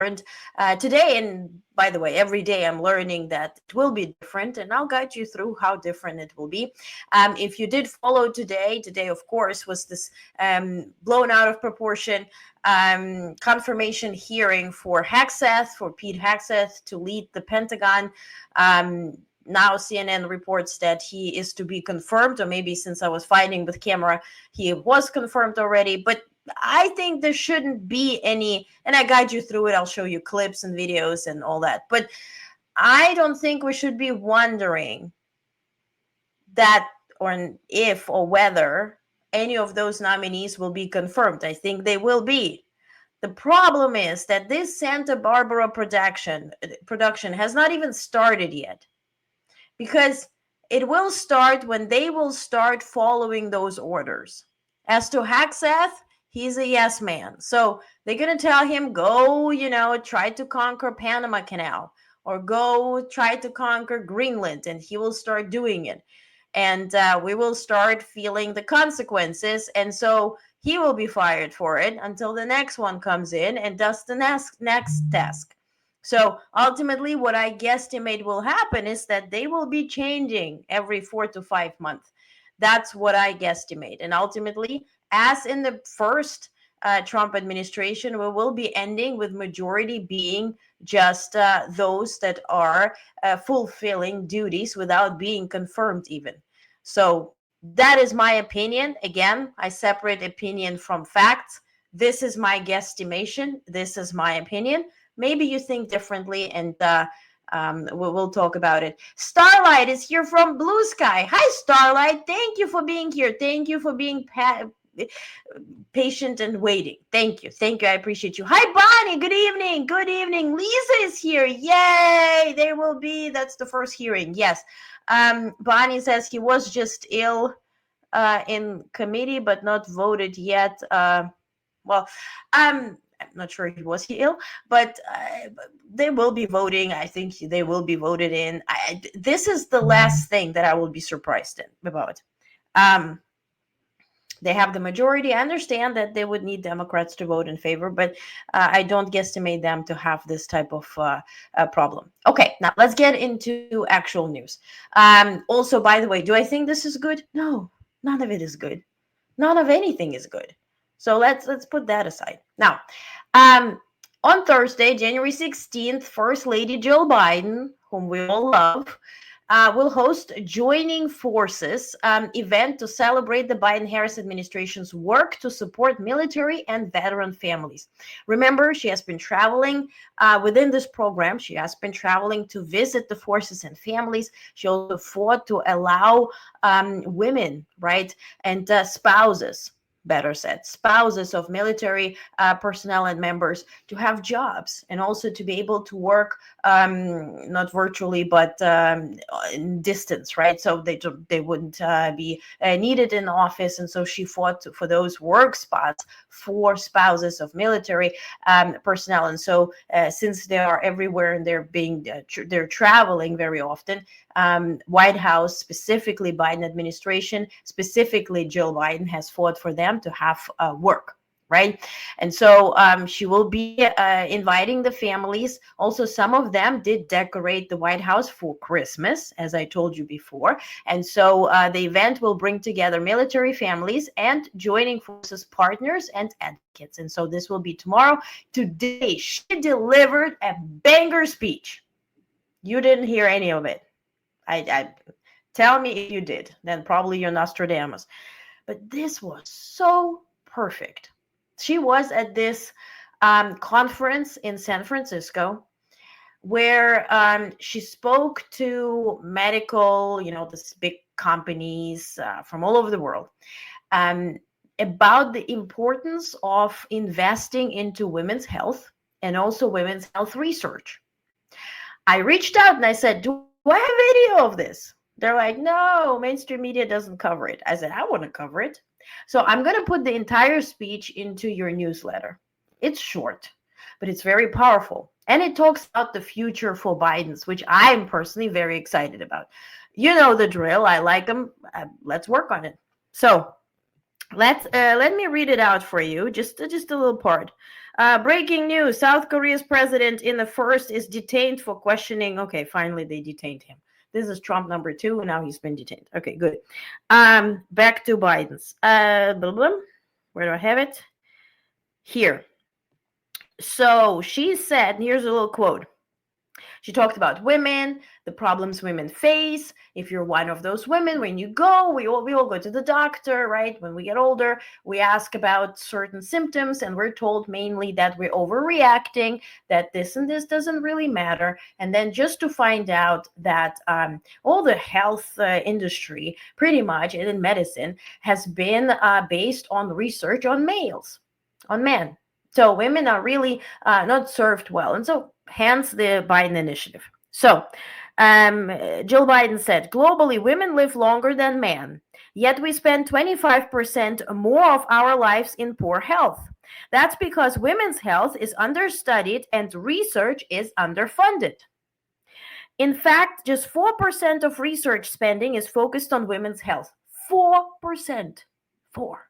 learned today. And by the way, every day I'm learning that it will be different, and I'll guide you through how different it will be. If you did follow today, of course, was this blown out of proportion confirmation hearing for Pete Hegseth to lead the Pentagon. Now CNN reports that he is to be confirmed, or maybe since I was fighting with camera, he was confirmed already. But I think there shouldn't be any, and I guide you through it. I'll show you clips and videos and all that. But I don't think we should be wondering that or if or whether any of those nominees will be confirmed. I think they will be. The problem is that this Santa Barbara production has not even started yet, because it will start when they will start following those orders. As to Hegseth, he's a yes man. So they're going to tell him, go, try to conquer Panama Canal, or go try to conquer Greenland, and he will start doing it. And we will start feeling the consequences. And so he will be fired for it until the next one comes in and does the next task. So ultimately, what I guesstimate will happen is that they will be changing every 4 to 5 months. That's what I guesstimate. And ultimately, as in the first Trump administration, we will be ending with majority being just those that are fulfilling duties without being confirmed even. So that is my opinion. Again, I separate opinion from facts. This is my guesstimation. This is my opinion. Maybe you think differently, and we'll talk about it. Starlight is here from Blue Sky. Hi, Starlight. Thank you for being here. Thank you for being patient and waiting. Thank you. I appreciate you. Hi, Bonnie. Good evening. Lisa is here. Yay. There will be. That's the first hearing. Yes. Bonnie says he was just ill in committee, but not voted yet. I'm not sure was he ill, but they will be voting. I think they will be voted in. This is the last thing that I will be surprised about. They have the majority. I understand that they would need Democrats to vote in favor, but I don't guesstimate them to have this type of problem. Okay, now let's get into actual news. Also, by the way, do I think this is good? No, none of it is good. None of anything is good. So let's put that aside. Now, on Thursday, January 16th, First Lady Jill Biden, whom we all love, will host Joining Forces event to celebrate the Biden-Harris administration's work to support military and veteran families. Remember, she has been traveling within this program. She has been traveling to visit the forces and families. She also fought to allow women, right, and spouses, better said, spouses of military personnel and members to have jobs, and also to be able to work not virtually but in distance, right? So they wouldn't be needed in the office. And so she fought for those work spots for spouses of military personnel. And so since they are everywhere and they're traveling very often, White House, specifically Biden administration, specifically Jill Biden, has fought for them to have work, right? And so she will be inviting the families. Also, some of them did decorate the White House for Christmas, as I told you before. And so the event will bring together military families and Joining Forces partners and advocates. And so this will be tomorrow. Today, she delivered a banger speech. You didn't hear any of it. I tell me if you did, then probably you're Nostradamus. But this was so perfect. She was at this conference in San Francisco where she spoke to medical, this big companies from all over the world about the importance of investing into women's health and also women's health research. I reached out and I said, do I have video of this? They're like, no, mainstream media doesn't cover it. I said, I want to cover it. So I'm going to put the entire speech into your newsletter. It's short, but it's very powerful. And it talks about the future for Biden's, which I'm personally very excited about. You know the drill. I like them. Let's work on it. So let me read it out for you, just a little part. Breaking news: South Korea's president in the first is detained for questioning. Okay, finally they detained him. This is Trump number 2, and now he's been detained. Okay, good. Back to Biden's. Blah, blah. Where do I have it? Here. So she said, here's a little quote. She talked about women, the problems women face. If you're one of those women, when you go, we all go to the doctor, right? When we get older, we ask about certain symptoms, and we're told mainly that we're overreacting, that this and this doesn't really matter. And then just to find out that all the health industry, pretty much, and in medicine, has been based on research on males, on men. So women are really not served well. And so hence the Biden initiative. So Jill Biden said, globally, women live longer than men, yet we spend 25% more of our lives in poor health. That's because women's health is understudied and research is underfunded. In fact, just 4% of research spending is focused on women's health. 4%. 4.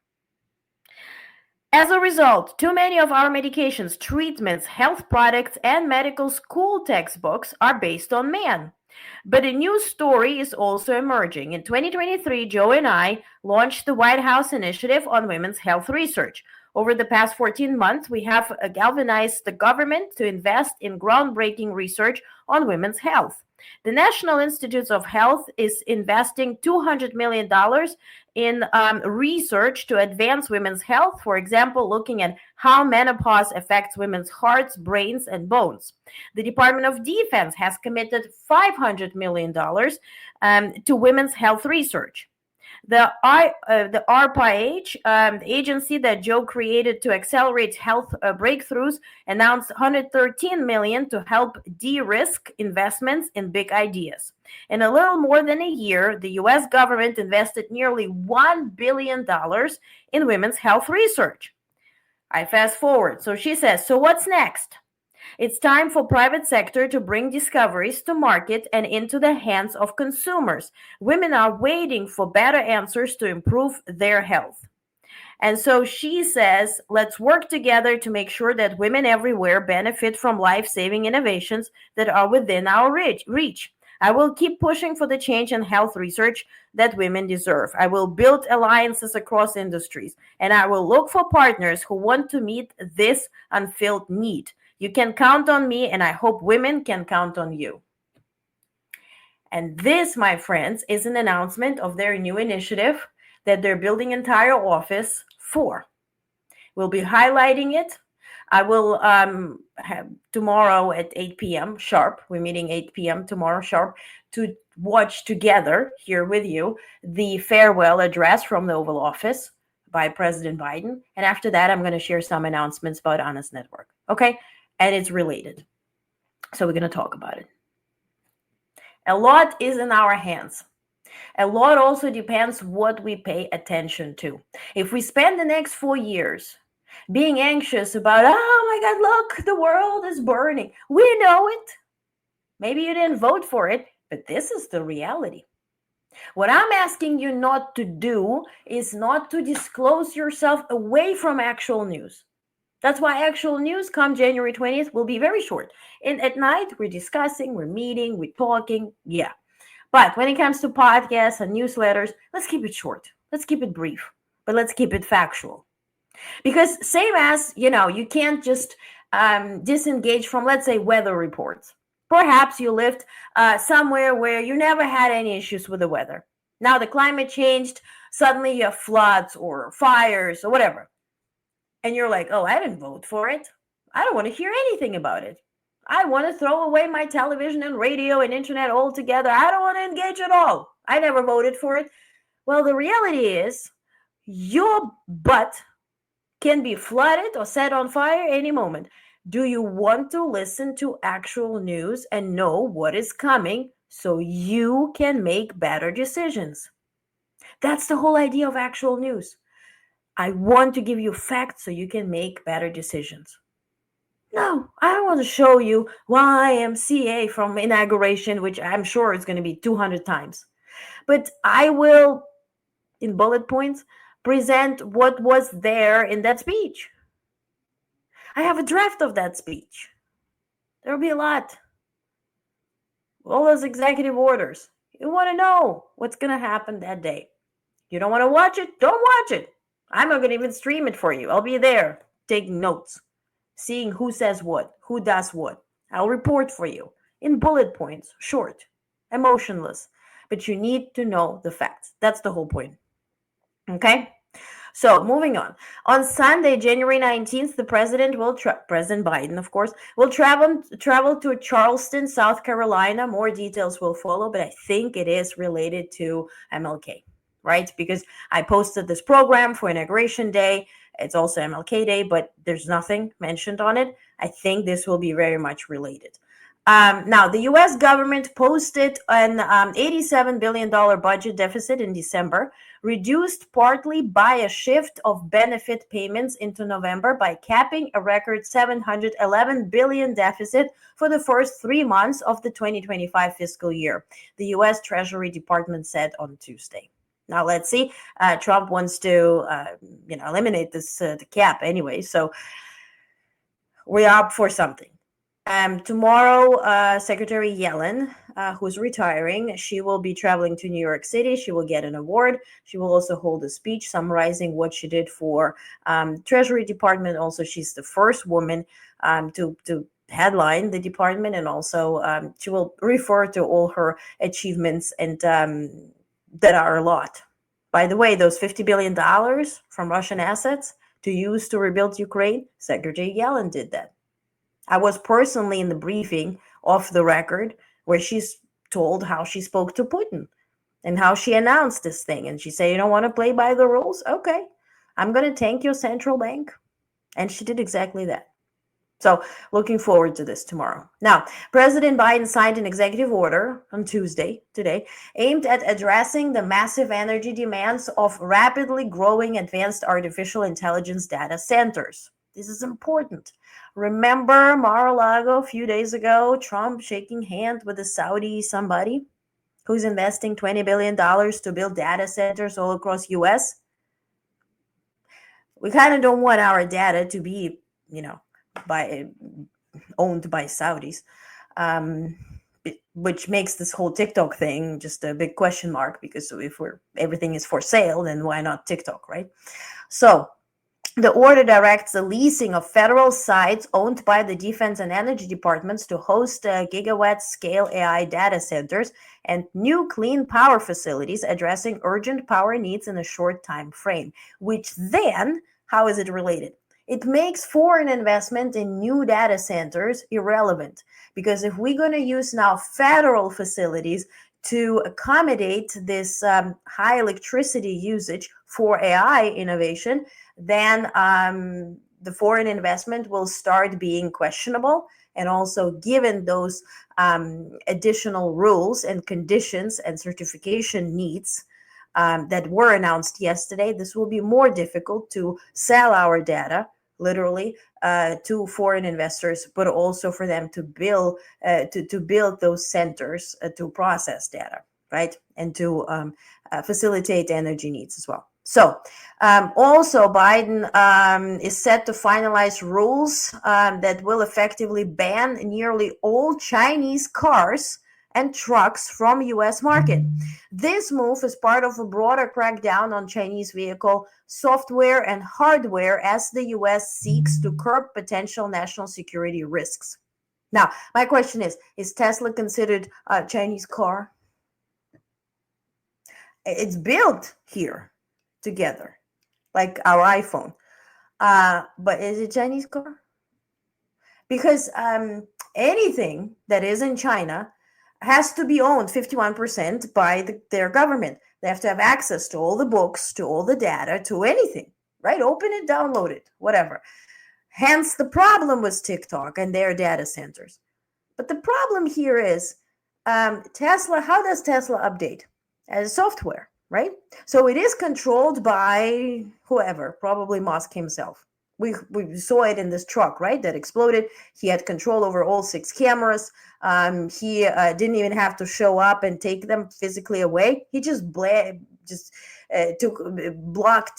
As a result, too many of our medications, treatments, health products, and medical school textbooks are based on men. But a new story is also emerging. In 2023, Joe and I launched the White House Initiative on Women's Health Research. Over the past 14 months, we have galvanized the government to invest in groundbreaking research on women's health. The National Institutes of Health is investing $200 million in research to advance women's health, for example, looking at how menopause affects women's hearts, brains, and bones. The Department of Defense has committed $500 million to women's health research. The ARPA-H, the agency that Joe created to accelerate health breakthroughs, announced $113 million to help de-risk investments in big ideas. In a little more than a year, the U.S. government invested nearly $1 billion in women's health research. I fast forward. So she says, so what's next? It's time for private sector to bring discoveries to market and into the hands of consumers. Women are waiting for better answers to improve their health. And so she says, let's work together to make sure that women everywhere benefit from life-saving innovations that are within our reach. I will keep pushing for the change in health research that women deserve. I will build alliances across industries, and I will look for partners who want to meet this unfilled need. You can count on me, and I hope women can count on you. And this, my friends, is an announcement of their new initiative that they're building an entire office for. We'll be highlighting it. I will have tomorrow at 8 p.m. sharp. We're meeting 8 p.m. tomorrow sharp to watch together here with you the farewell address from the Oval Office by President Biden. And after that, I'm going to share some announcements about Onest Network. Okay? And it's related. So we're going to talk about it. A lot is in our hands. A lot also depends what we pay attention to. If we spend the next 4 years being anxious about, oh my God, look, the world is burning. We know it. Maybe you didn't vote for it, but this is the reality. What I'm asking you not to do is not to disclose yourself away from actual news. That's why actual news come January 20th will be very short. And at night, we're discussing, we're meeting, we're talking. Yeah. But when it comes to podcasts and newsletters, let's keep it short. Let's keep it brief. But let's keep it factual. Because same as, you can't just disengage from, let's say, weather reports. Perhaps you lived somewhere where you never had any issues with the weather. Now the climate changed. Suddenly you have floods or fires or whatever. And you're like, oh, I didn't vote for it. I don't want to hear anything about it. I want to throw away my television and radio and internet altogether. I don't want to engage at all. I never voted for it. Well, the reality is your butt can be flooded or set on fire any moment. Do you want to listen to actual news and know what is coming so you can make better decisions? That's the whole idea of actual news. I want to give you facts so you can make better decisions. No, I don't want to show you YMCA from inauguration, which I'm sure is going to be 200 times. But I will, in bullet points, present what was there in that speech. I have a draft of that speech. There'll be a lot. All those executive orders. You want to know what's going to happen that day. You don't want to watch it? Don't watch it. I'm not going to even stream it for you. I'll be there taking notes, seeing who says what, who does what. I'll report for you in bullet points, short, emotionless. But you need to know the facts. That's the whole point. Okay? So moving on. On Sunday, January 19th, the president will President Biden, of course, will travel to Charleston, South Carolina. More details will follow, but I think it is related to MLK, right? Because I posted this program for Inauguration Day. It's also MLK Day, but there's nothing mentioned on it. I think this will be very much related. Now, the U.S. government posted an $87 billion budget deficit in December, reduced partly by a shift of benefit payments into November by capping a record $711 billion deficit for the first 3 months of the 2025 fiscal year, the U.S. Treasury Department said on Tuesday. Now, let's see. Trump wants to, eliminate this the cap anyway, so we're up for something. Tomorrow, Secretary Yellen, who's retiring, she will be traveling to New York City. She will get an award. She will also hold a speech summarizing what she did for Treasury Department. Also, she's the first woman to headline the department, and also she will refer to all her achievements, and that are a lot. By the way, those $50 billion from Russian assets to use to rebuild Ukraine, Secretary Yellen did that. I was personally in the briefing off the record where she's told how she spoke to Putin and how she announced this thing. And she said, you don't want to play by the rules? Okay, I'm going to tank your central bank. And she did exactly that. So looking forward to this tomorrow. Now, President Biden signed an executive order on Tuesday, today, aimed at addressing the massive energy demands of rapidly growing advanced artificial intelligence data centers. This is important. Remember Mar-a-Lago a few days ago, Trump shaking hands with a Saudi somebody who's investing $20 billion to build data centers all across U.S.? We kind of don't want our data to be, owned by Saudis, which makes this whole TikTok thing just a big question mark, because if everything is for sale, then why not TikTok, right? So the order directs the leasing of federal sites owned by the Defense and Energy Departments to host gigawatt-scale AI data centers and new clean power facilities addressing urgent power needs in a short time frame, which then, how is it related? It makes foreign investment in new data centers irrelevant, because if we're going to use now federal facilities to accommodate this high electricity usage for AI innovation, then the foreign investment will start being questionable. And also, given those additional rules and conditions and certification needs that were announced yesterday, this will be more difficult to sell our data, literally, to foreign investors, but also for them to build those centers to process data, right, and to facilitate energy needs as well. So also Biden is set to finalize rules that will effectively ban nearly all Chinese cars and trucks from U.S. market. This move is part of a broader crackdown on Chinese vehicle software and hardware as the U.S. seeks to curb potential national security risks. Now, my question is Tesla considered a Chinese car? It's built here together, like our iPhone. But is it a Chinese car? Because anything that is in China has to be owned 51% by their government. They have to have access to all the books, to all the data, to anything, right? Open it, download it, whatever. Hence the problem with TikTok and their data centers. But the problem here is Tesla, how does Tesla update? As software, right? So it is controlled by whoever, probably Musk himself. We saw it in this truck, right, that exploded. He had control over all 6 cameras. He didn't even have to show up and take them physically away. He just blocked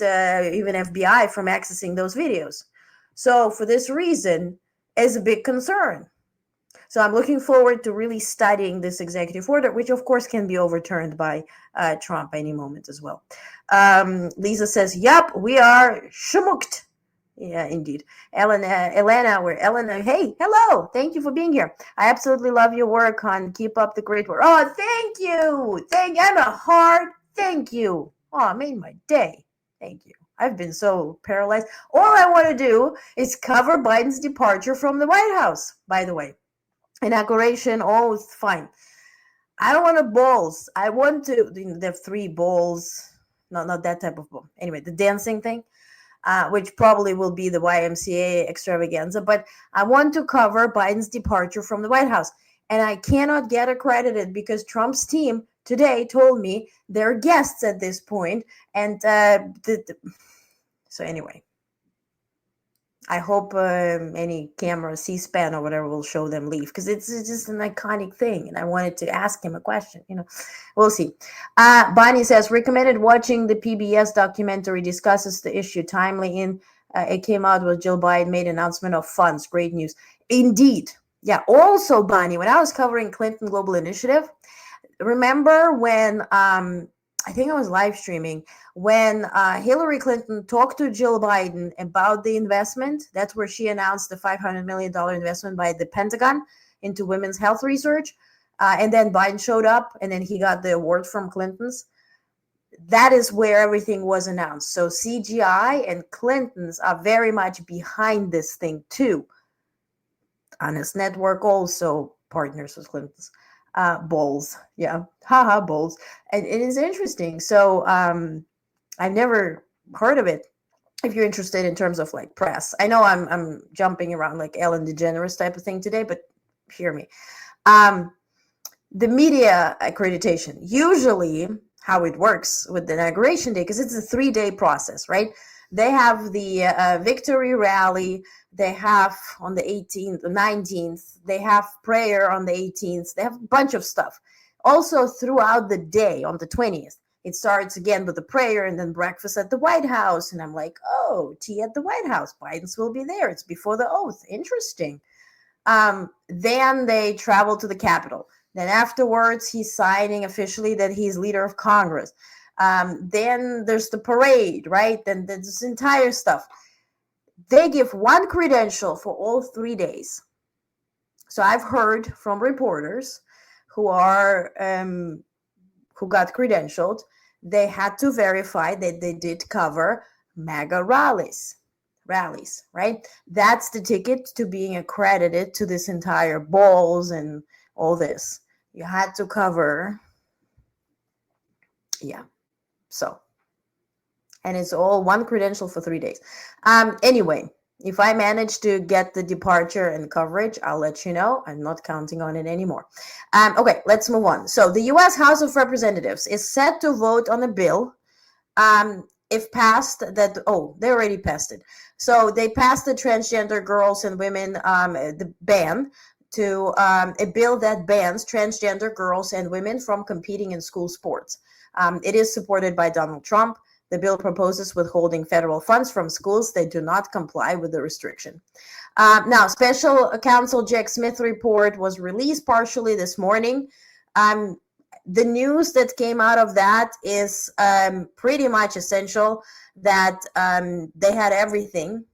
even FBI from accessing those videos. So for this reason, is a big concern. So I'm looking forward to really studying this executive order, which of course can be overturned by Trump any moment as well. Lisa says, "Yup, we are shmuked." Yeah, indeed. Elena, hey, hello. Thank you for being here. I absolutely love your work, hon. Keep up the great work. Oh, thank you. I'm a heart. Thank you. Oh, it made my day. Thank you. I've been so paralyzed. All I want to do is cover Biden's departure from the White House, by the way. Inauguration, oh, it's fine. I don't want a balls. I want to, they have three balls. No, not that type of ball. Anyway, the dancing thing. Which probably will be the YMCA extravaganza, but I want to cover Biden's departure from the White House. And I cannot get accredited because Trump's team today told me they're guests at this point. And so anyway, I hope any camera, C-SPAN or whatever, will show them leave because it's just an iconic thing. And I wanted to ask him a question. We'll see. Bonnie says, recommended watching the PBS documentary, discusses the issue timely. It came out with Jill Biden made announcement of funds. Great news. Indeed. Yeah. Also, Bonnie, when I was covering Clinton Global Initiative, remember when I think I was live streaming when Hillary Clinton talked to Jill Biden about the investment. That's where she announced the $500 million investment by the Pentagon into women's health research. And then Biden showed up and then he got the award from Clinton's. That is where everything was announced. So CGI and Clinton's are very much behind this thing too. Honest Network also partners with Clinton's. Bowls. Yeah. Haha, bowls. And it is interesting. So I've never heard of it. If you're interested in terms of like press, I know I'm jumping around like Ellen DeGeneres type of thing today, but hear me. The media accreditation, usually how it works with the inauguration day, because it's a 3-day process, right? They have the victory rally. They have on the 18th, the 19th, they have prayer on the 18th. They have a bunch of stuff. Also throughout the day on the 20th, it starts again with the prayer and then breakfast at the White House. And I'm like, oh, tea at the White House. Biden's will be there. It's before the oath. Interesting. Then they travel to the Capitol. Then afterwards, he's signing officially that he's leader of Congress. Then there's the parade, right? Then there's this entire stuff. They give one credential for all 3 days. So I've heard from reporters who got credentialed. They had to verify that they did cover MAGA rallies, right? That's the ticket to being accredited to this entire balls and all this. You had to cover, yeah. So, and it's all one credential for 3 days. Anyway, if I manage to get the departure and coverage, I'll let you know. I'm not counting on it anymore. Okay, let's move on. So the U.S. House of Representatives is set to vote on a bill. If passed, they already passed it. So they passed the transgender girls and women, the ban to a bill that bans transgender girls and women from competing in school sports. It is supported by Donald Trump. The bill proposes withholding federal funds from schools that do not comply with the restriction. Now, Special Counsel Jack Smith report was released partially this morning. The news that came out of that is pretty much essential that they had everything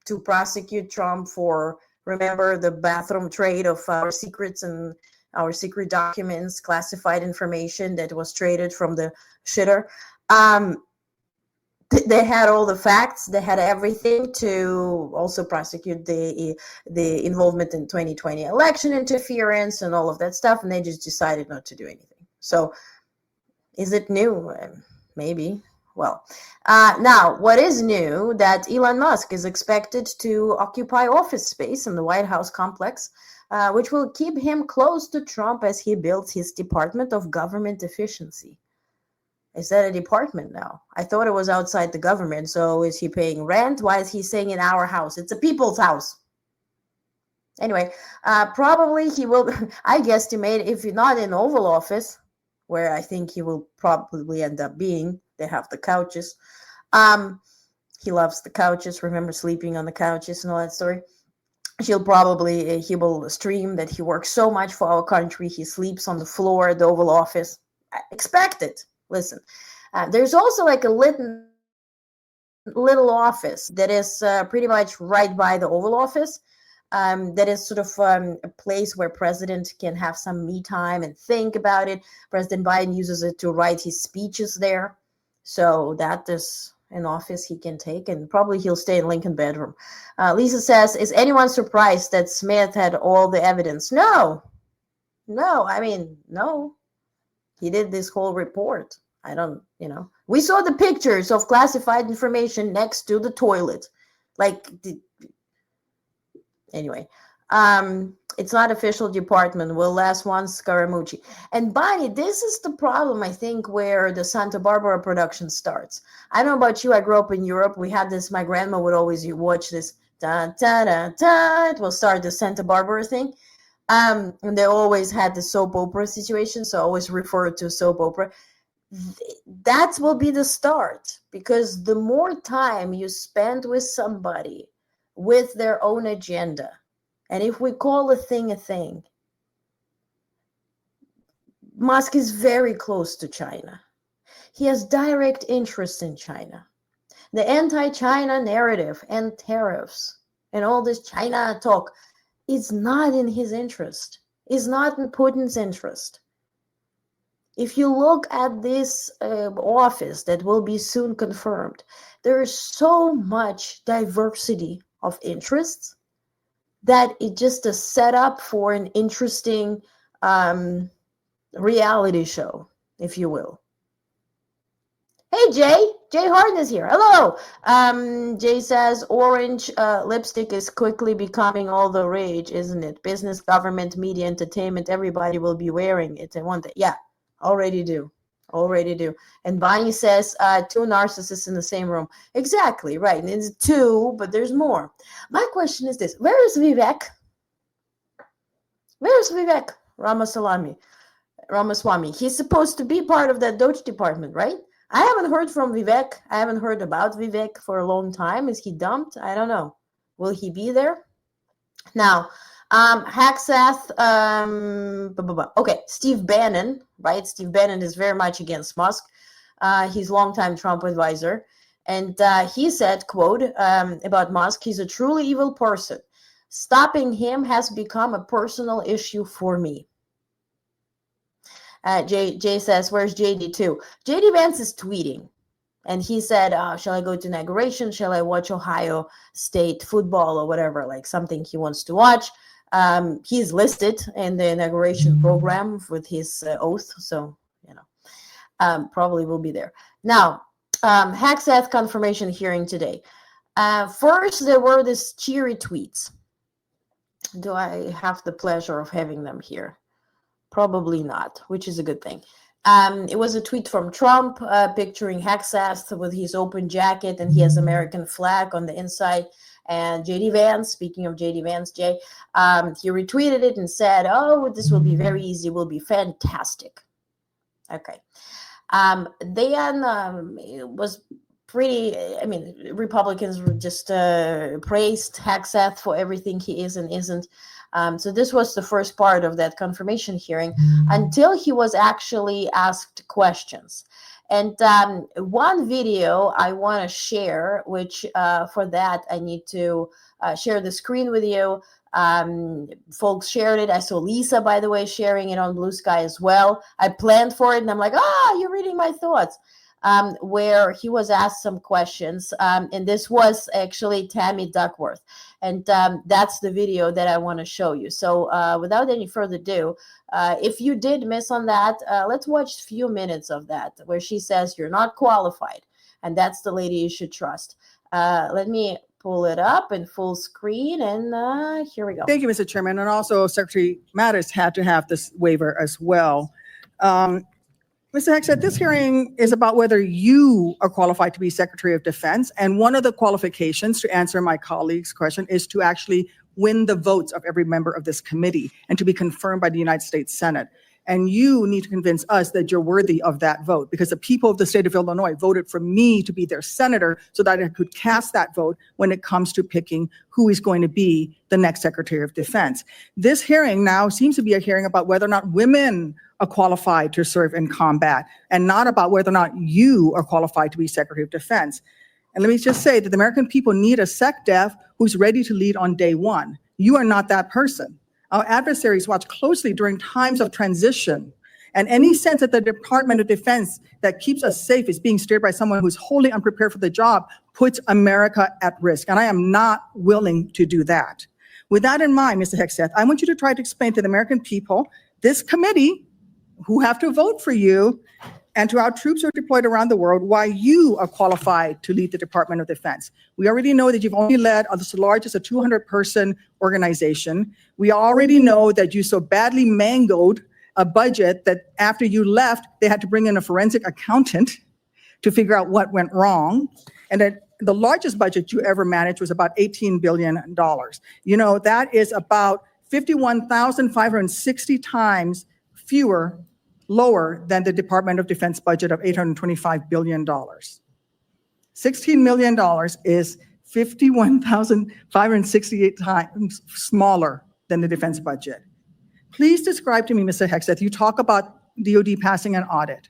to prosecute Trump for, remember, the bathroom trade of our secrets and our secret documents, classified information that was traded from the shitter. They had all the facts. They had everything to also prosecute the involvement in 2020 election interference and all of that stuff, and they just decided not to do anything. So is it new? Maybe. Well, now, what is new that Elon Musk is expected to occupy office space in the White House complex, which will keep him close to Trump as he builds his Department of Government Efficiency. Is that a department now? I thought it was outside the government. So is he paying rent? Why is he saying in our house? It's a people's house. Anyway, probably he will, I guesstimate, if not in Oval Office, where I think he will probably end up being, they have the couches. He loves the couches. Remember sleeping on the couches and all that story? He will stream that he works so much for our country. He sleeps on the floor at the Oval Office. I expect it. Listen, there's also like a little office that is pretty much right by the Oval Office. That is sort of a place where president can have some me time and think about it. President Biden uses it to write his speeches there. So that is an office he can take, and probably he'll stay in Lincoln bedroom. Lisa says, is anyone surprised that Smith had all the evidence? No. No. He did this whole report. We saw the pictures of classified information next to the toilet. Anyway, it's not official department. Will last one Scaramucci. And Bonnie, this is the problem, I think, where the Santa Barbara production starts. I don't know about you. I grew up in Europe. We had this. My grandma would always watch this. Da, da, da, da. It will start the Santa Barbara thing. And they always had the soap opera situation. So I always refer to soap opera. That will be the start, because the more time you spend with somebody with their own agenda, and if we call a thing, Musk is very close to China. He has direct interest in China. The anti-China narrative and tariffs and all this China talk is not in his interest. Is not in Putin's interest. If you look at this office that will be soon confirmed, there is so much diversity of interests that it just is set up for an interesting reality show, if you will. Hey, Jay Harden is here. Hello. Jay says, orange lipstick is quickly becoming all the rage, isn't it? Business, government, media, entertainment, everybody will be wearing it. And one day, yeah, already do. And Bonnie says, two narcissists in the same room. Exactly, right. And it's two, but there's more. My question is this. Where is Vivek? Where's Vivek Ramaswamy? He's supposed to be part of that Doge department, right? I haven't heard from Vivek. I haven't heard about Vivek for a long time. Is he dumped? I don't know. Will he be there? Now, Hacksath, okay, Steve Bannon, right? Steve Bannon is very much against Musk. He's longtime Trump advisor. And he said, quote, about Musk, he's a truly evil person. Stopping him has become a personal issue for me. Jay says, where's JD too? JD Vance is tweeting. And he said, shall I go to inauguration? Shall I watch Ohio State football or whatever, like something he wants to watch? He's listed in the inauguration program with his oath. So, probably will be there. Now, Hacksath confirmation hearing today. First, there were these cheery tweets. Do I have the pleasure of having them here? Probably not, which is a good thing. It was a tweet from Trump picturing Hacksath with his open jacket, and he has American flag on the inside. And JD Vance, speaking of JD Vance, Jay, he retweeted it and said, oh, this will be very easy, will be fantastic. Okay. Then it was pretty, Republicans were just praised Hacksath for everything he is and isn't. So this was the first part of that confirmation hearing until he was actually asked questions. And one video I want to share, which for that I need to share the screen with you. Folks shared it. I saw Lisa, by the way, sharing it on Blue Sky as well. I planned for it and I'm like, you're reading my thoughts. Where he was asked some questions. And this was actually Tammy Duckworth. And that's the video that I want to show you. So without any further ado, if you did miss on that, let's watch a few minutes of that where she says you're not qualified. And that's the lady you should trust. Let me pull it up in full screen. And here we go. Thank you, Mr. Chairman. And also Secretary Mattis had to have this waiver as well. Mr. Hacksath, this hearing is about whether you are qualified to be Secretary of Defense. And one of the qualifications, to answer my colleague's question, is to actually win the votes of every member of this committee and to be confirmed by the United States Senate. And you need to convince us that you're worthy of that vote, because the people of the state of Illinois voted for me to be their senator so that I could cast that vote when it comes to picking who is going to be the next Secretary of Defense. This hearing now seems to be a hearing about whether or not women are qualified to serve in combat, and not about whether or not you are qualified to be Secretary of Defense. And let me just say that the American people need a SecDef who's ready to lead on day one. You are not that person. Our adversaries watch closely during times of transition, and any sense that the Department of Defense that keeps us safe is being steered by someone who's wholly unprepared for the job puts America at risk, and I am not willing to do that. With that in mind, Mr. Hexeth, I want you to try to explain to the American people, this committee, who have to vote for you, and to our troops who are deployed around the world, why you are qualified to lead the Department of Defense. We already know that you've only led as large as a 200-person organization. We already know that you so badly mangled a budget that after you left, they had to bring in a forensic accountant to figure out what went wrong. And that the largest budget you ever managed was about $18 billion. You know, that is about 51,560 times lower than the Department of Defense budget of $825 billion. $16 million is 51,568 times smaller than the defense budget. Please describe to me, Mr. Hexeth, you talk about DOD passing an audit.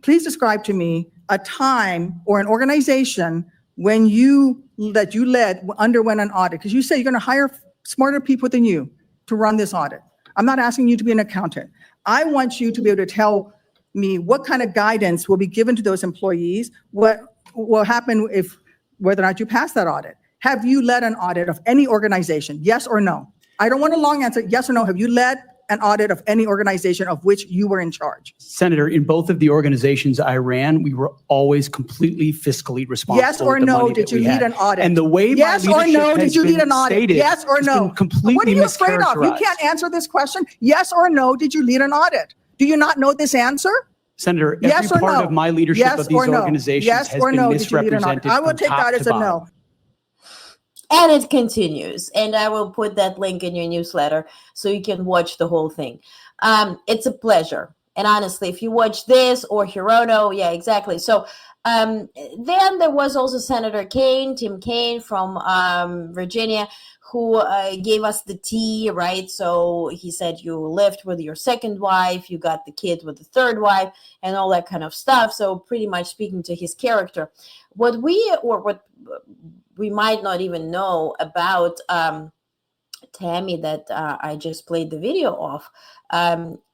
Please describe to me a time or an organization when that you led underwent an audit, because you say you're going to hire smarter people than you to run this audit. I'm not asking you to be an accountant. I want you to be able to tell me what kind of guidance will be given to those employees, what will happen if, whether or not you pass that audit. Have you led an audit of any organization? Yes or no? I don't want a long answer. Yes or no? Have you led an audit of any organization of which you were in charge? Senator, in both of the organizations I ran, we were always completely fiscally responsible. Yes or no, did you lead an audit? And the way yes my or no, leadership did you lead an has been audit? stated Yes or has no? been completely What are you afraid of? You mischaracterized. can't answer this question. Yes or no, did you lead an audit? Do you not know this answer? Senator, every Yes or part no? of my leadership Yes of these or no? organizations Yes has or been no, did you lead an audit? misrepresented I will from take top that to as a bottom. no. And it continues, and I will put that link in your newsletter so you can watch the whole thing. It's a pleasure. And honestly, if you watch this or Hirono, yeah, exactly. So then there was also Senator Kaine, Tim Kaine from Virginia, who gave us the tea, right? So he said you lived with your second wife, you got the kid with the third wife, and all that kind of stuff. So pretty much speaking to his character. What we might not even know about Tammy that I just played the video of.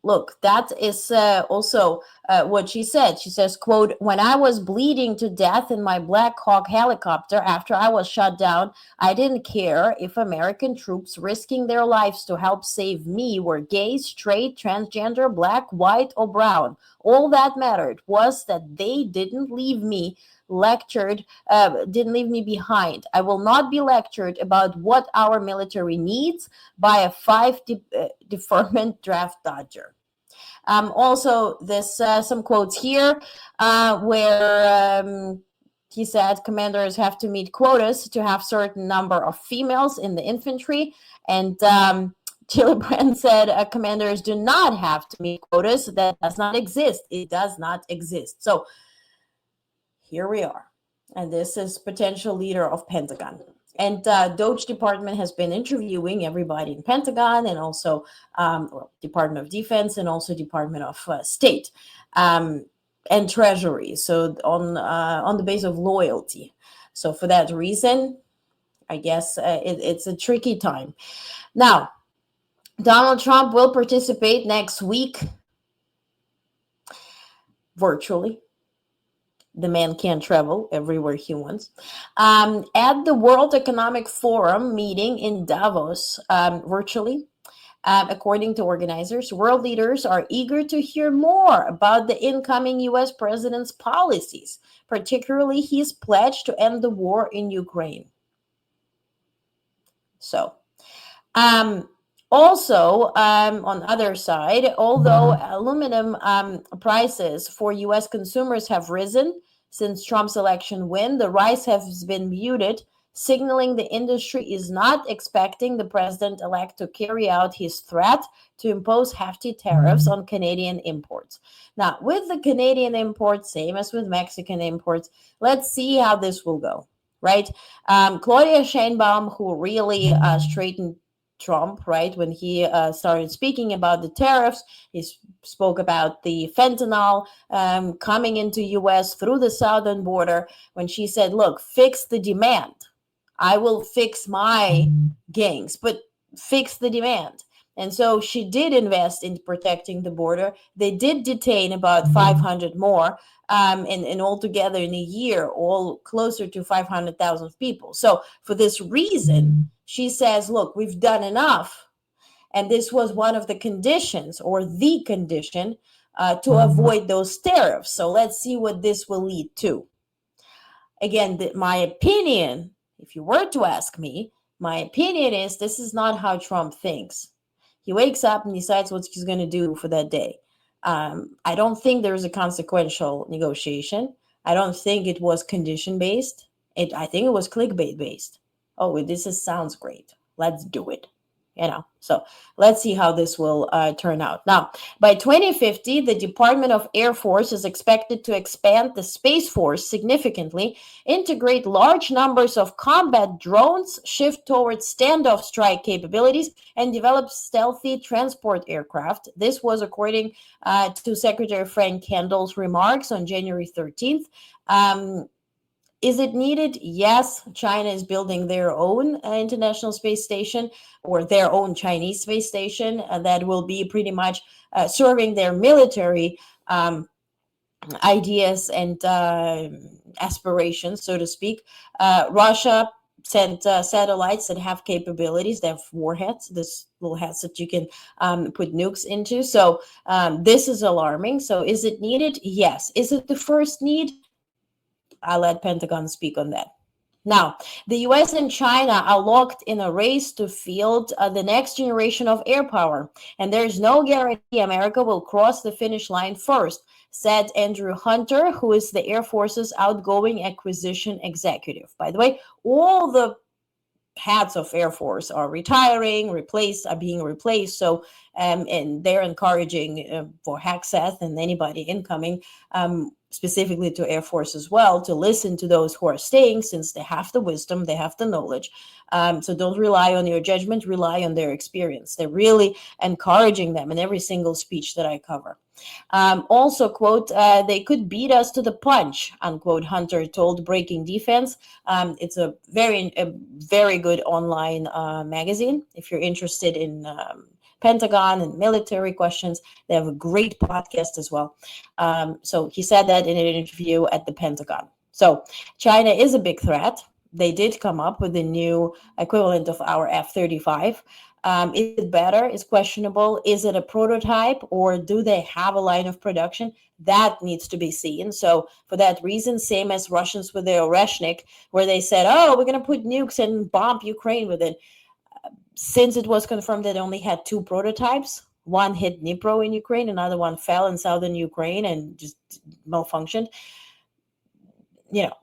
Look, that is also what she said. She says, quote, "When I was bleeding to death in my Black Hawk helicopter after I was shot down, I didn't care if American troops risking their lives to help save me were gay, straight, transgender, black, white, or brown. All that mattered was that they didn't leave me behind. I will not be lectured about what our military needs by a deferment draft dodger." Also, there's some quotes here where he said commanders have to meet quotas to have certain number of females in the infantry. And Gillibrand said commanders do not have to meet quotas. That does not exist. It does not exist. So here we are. And this is potential leader of Pentagon. And Doge Department has been interviewing everybody in Pentagon and also Department of Defense and also Department of State and Treasury. So on the base of loyalty. So for that reason, I guess it's a tricky time. Now, Donald Trump will participate next week virtually. The man can't travel everywhere he wants. At the World Economic Forum meeting in Davos virtually, according to organizers, world leaders are eager to hear more about the incoming U.S. president's policies, particularly his pledge to end the war in Ukraine. So, also, on the other side, although aluminum prices for U.S. consumers have risen since Trump's election win, the rise has been muted signaling the industry is not expecting the president-elect to carry out his threat to impose hefty tariffs on Canadian imports. Now, with the Canadian imports, same as with Mexican imports, let's see how this will go, right? Claudia Sheinbaum, who really straightened Trump, right, when he started speaking about the tariffs, he spoke about the fentanyl coming into U.S. through the southern border, when she said, look, fix the demand. I will fix my gangs, but fix the demand. And so she did invest in protecting the border. They did detain about 500 more, and altogether in a year, all closer to 500,000 people. So for this reason, she says, look, we've done enough. And this was one of the conditions, or the condition, to avoid those tariffs. So let's see what this will lead to. Again, my opinion, if you were to ask me, my opinion is this is not how Trump thinks. He wakes up and decides what he's going to do for that day. I don't think there is a consequential negotiation. I don't think it was condition-based. I think it was clickbait-based. Oh, sounds great. Let's do it. So let's see how this will turn out. Now, by 2050, the Department of Air Force is expected to expand the Space Force significantly, integrate large numbers of combat drones, shift towards standoff strike capabilities, and develop stealthy transport aircraft. This was according to Secretary Frank Kendall's remarks on January 13th. Is it needed? Yes. China is building their own international space station, or their own Chinese space station that will be pretty much serving their military ideas and aspirations, so to speak. Russia sent satellites that have capabilities. They have warheads, this little heads that you can put nukes into. So this is alarming. So is it needed? Yes. Is it the first need? I'll let Pentagon speak on that. Now, the US and China are locked in a race to field the next generation of air power, and there's no guarantee America will cross the finish line first, said Andrew Hunter, who is the Air Force's outgoing acquisition executive. By the way, all the heads of Air Force are retiring, are being replaced. So, and they're encouraging for Hackseth and anybody incoming, specifically to Air Force as well, to listen to those who are staying, since they have the wisdom, they have the knowledge. So don't rely on your judgment, rely on their experience. They're really encouraging them in every single speech that I cover. Also, quote, they could beat us to the punch, unquote, Hunter told Breaking Defense. It's a very good online magazine. If you're interested in Pentagon and military questions, they have a great podcast as well. So he said that in an interview at the Pentagon. So China is a big threat. They did come up with a new equivalent of our F-35. Is it better? Is questionable. Is it a prototype, or do they have a line of production? That needs to be seen. So for that reason, same as Russians with their Oreshnik, where they said, oh, we're going to put nukes and bomb Ukraine with it. Since it was confirmed that they only had 2 prototypes, one hit Dnipro in Ukraine, another one fell in southern Ukraine and just malfunctioned.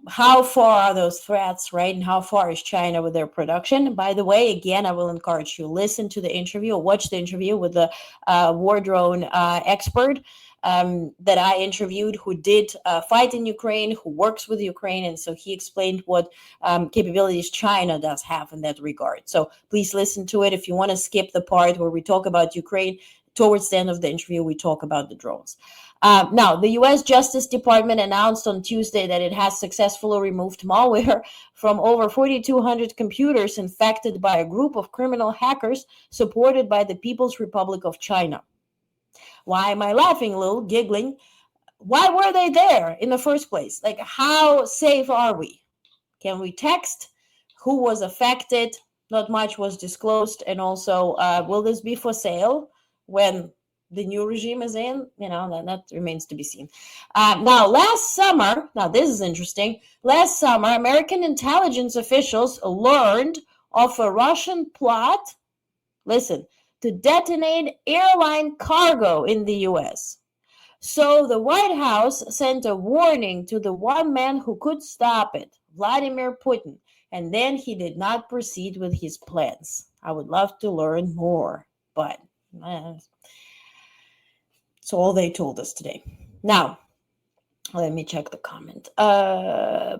How far are those threats, right? And how far is China with their production? By the way, again, I will encourage you, listen to the interview or watch the interview with the war drone expert that I interviewed, who did fight in Ukraine, who works with Ukraine. And so he explained what capabilities China does have in that regard. So please listen to it. If you want to skip the part where we talk about Ukraine, towards the end of the interview, we talk about the drones. Now, the U.S. Justice Department announced on Tuesday that it has successfully removed malware from over 4,200 computers infected by a group of criminal hackers supported by the People's Republic of China. Why am I laughing, Lil, giggling? Why were they there in the first place? Like, how safe are we? Can we text? Who was affected? Not much was disclosed. And also, will this be for sale when the new regime is in? That remains to be seen. Now, last summer, this is interesting. Last summer, American intelligence officials learned of a Russian plot, listen, to detonate airline cargo in the U.S. So the White House sent a warning to the one man who could stop it, Vladimir Putin. and then he did not proceed with his plans. I would love to learn more, but that's all they told us today. Now, let me check the comment.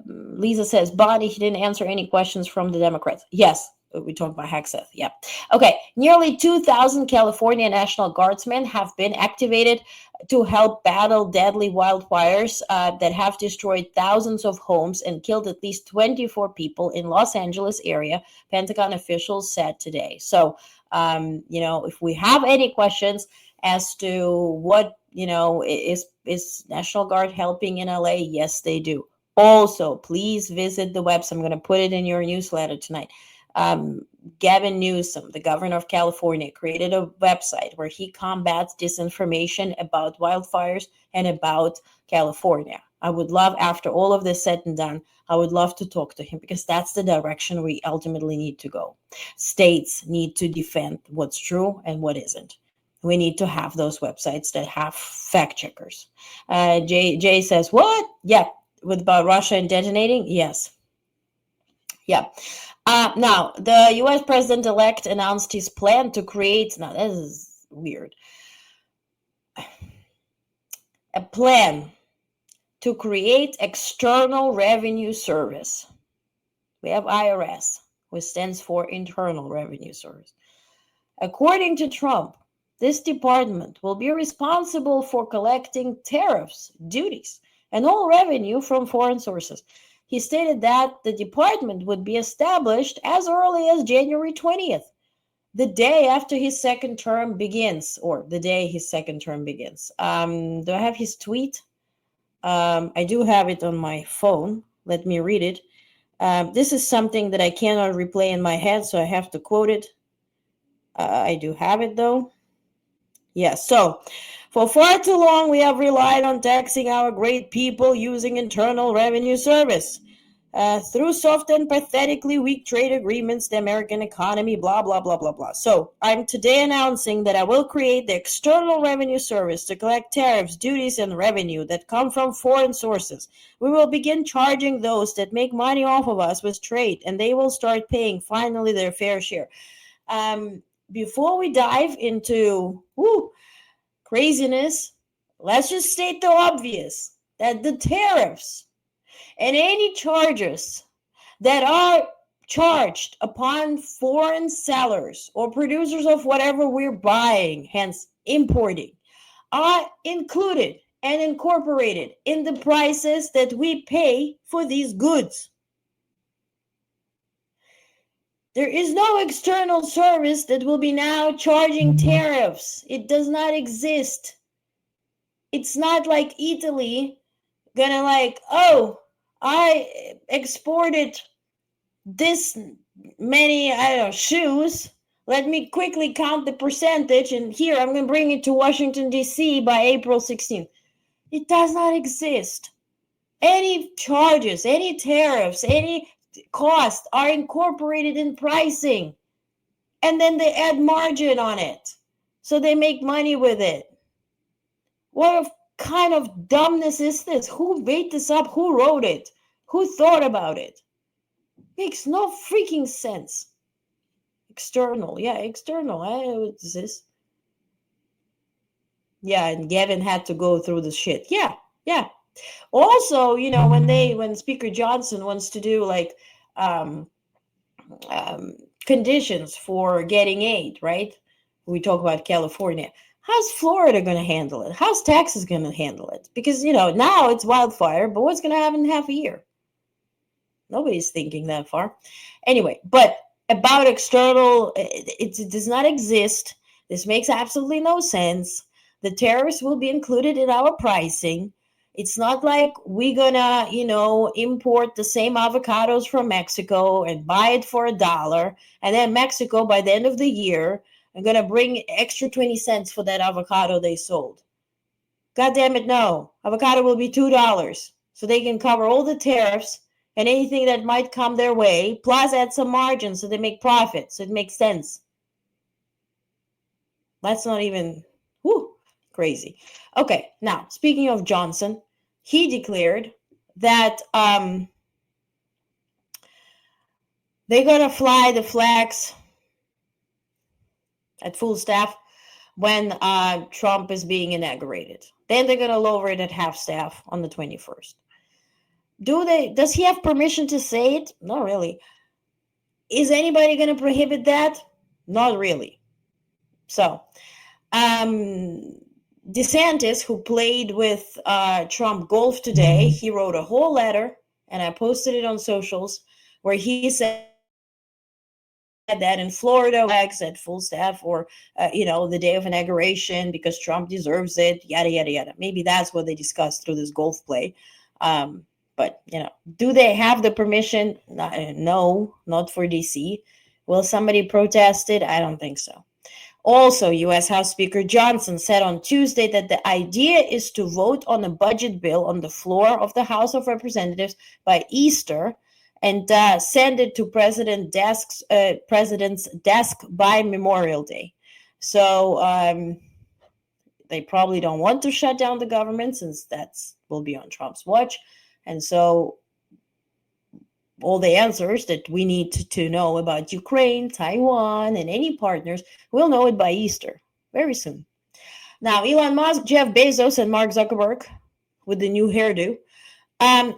Lisa says, Bonnie, he didn't answer any questions from the Democrats. Yes, we talked about Hexeth. Yeah. Okay. Nearly 2,000 California National Guardsmen have been activated to help battle deadly wildfires that have destroyed thousands of homes and killed at least 24 people in Los Angeles area, Pentagon officials said today. So, if we have any questions as to what, is National Guard helping in LA? Yes, they do. Also, please visit the website. I'm going to put it in your newsletter tonight. Gavin Newsom, the governor of California, created a website where he combats disinformation about wildfires and about California. I would love, after all of this said and done, I would love to talk to him, because that's the direction we ultimately need to go. States need to defend what's true and what isn't. We need to have those websites that have fact checkers. Jay says, what? Yeah. About Russia and detonating? Yes. Yeah. Now, the U.S. president-elect announced his plan to create, now this is weird, a plan to create external revenue service. We have IRS, which stands for Internal Revenue Service. According to Trump, this department will be responsible for collecting tariffs, duties, and all revenue from foreign sources. He stated that the department would be established as early as January 20th, the day after his second term begins, or the day his second term begins. Do I have his tweet? I do have it on my phone. Let me read it. This is something that I cannot replay in my head, so I have to quote it. I do have it, though. Yes, so for far too long, we have relied on taxing our great people using Internal Revenue Service. Through soft and pathetically weak trade agreements, the American economy, blah, blah, blah, blah, blah. So I'm today announcing that I will create the External Revenue Service to collect tariffs, duties, and revenue that come from foreign sources. We will begin charging those that make money off of us with trade, and they will start paying finally their fair share. Before we dive into craziness, let's just state the obvious, that the tariffs and any charges that are charged upon foreign sellers or producers of whatever we're buying, hence importing, are included and incorporated in the prices that we pay for these goods. There is no external service that will be now charging tariffs. It does not exist. It's not like Italy gonna I exported this many, shoes. Let me quickly count the percentage, and here I'm gonna bring it to Washington, D.C. by April 16th. It does not exist. Any charges, any tariffs, any costs are incorporated in pricing, and then they add margin on it, so they make money with it. What kind of dumbness is this? Who made this up? Who wrote it? Who thought about it? Makes no freaking sense. External. What is this? Yeah, and Gavin had to go through the shit. Yeah. Also, when Speaker Johnson wants to do conditions for getting aid, right? We talk about California. How's Florida going to handle it? How's Texas going to handle it? Because, now it's wildfire, but what's going to happen in half a year? Nobody's thinking that far. Anyway, but about external, it does not exist. This makes absolutely no sense. The tariffs will be included in our pricing. It's not like we're gonna, import the same avocados from Mexico and buy it for $1. And then Mexico, by the end of the year, are gonna bring extra 20 cents for that avocado they sold. God damn it, no. Avocado will be $2. So they can cover all the tariffs and anything that might come their way, plus add some margin so they make profit. So it makes sense. That's not even crazy. Okay, now, speaking of Johnson, he declared that They're gonna fly the flags at full staff when Trump is being inaugurated. Then they're gonna lower it at half staff on the 21st. Does he have permission to say it? Not really. Is anybody gonna prohibit that? Not really. So, DeSantis, who played with Trump golf today, he wrote a whole letter, and I posted it on socials, where he said that in Florida, flags at full staff, or the day of inauguration, because Trump deserves it, yada yada yada. Maybe that's what they discussed through this golf play. But do they have the permission? No, not for DC. Will somebody protest it? I don't think so. Also, U.S. House Speaker Johnson said on Tuesday that the idea is to vote on a budget bill on the floor of the House of Representatives by Easter, and send it to president's desk by Memorial Day. So they probably don't want to shut down the government, since that will be on Trump's watch. And so all the answers that we need to know about Ukraine, Taiwan, and any partners, we'll know it by Easter, very soon. Now, Elon Musk, Jeff Bezos, and Mark Zuckerberg, with the new hairdo,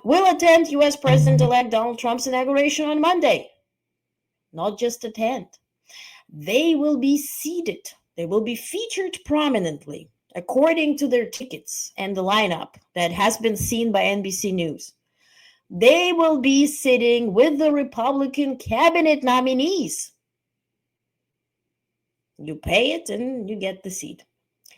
will attend U.S. President-elect Donald Trump's inauguration on Monday. Not just attend. They will be seated. They will be featured prominently, according to their tickets and the lineup that has been seen by NBC News. They will be sitting with the Republican cabinet nominees. You pay it and you get the seat.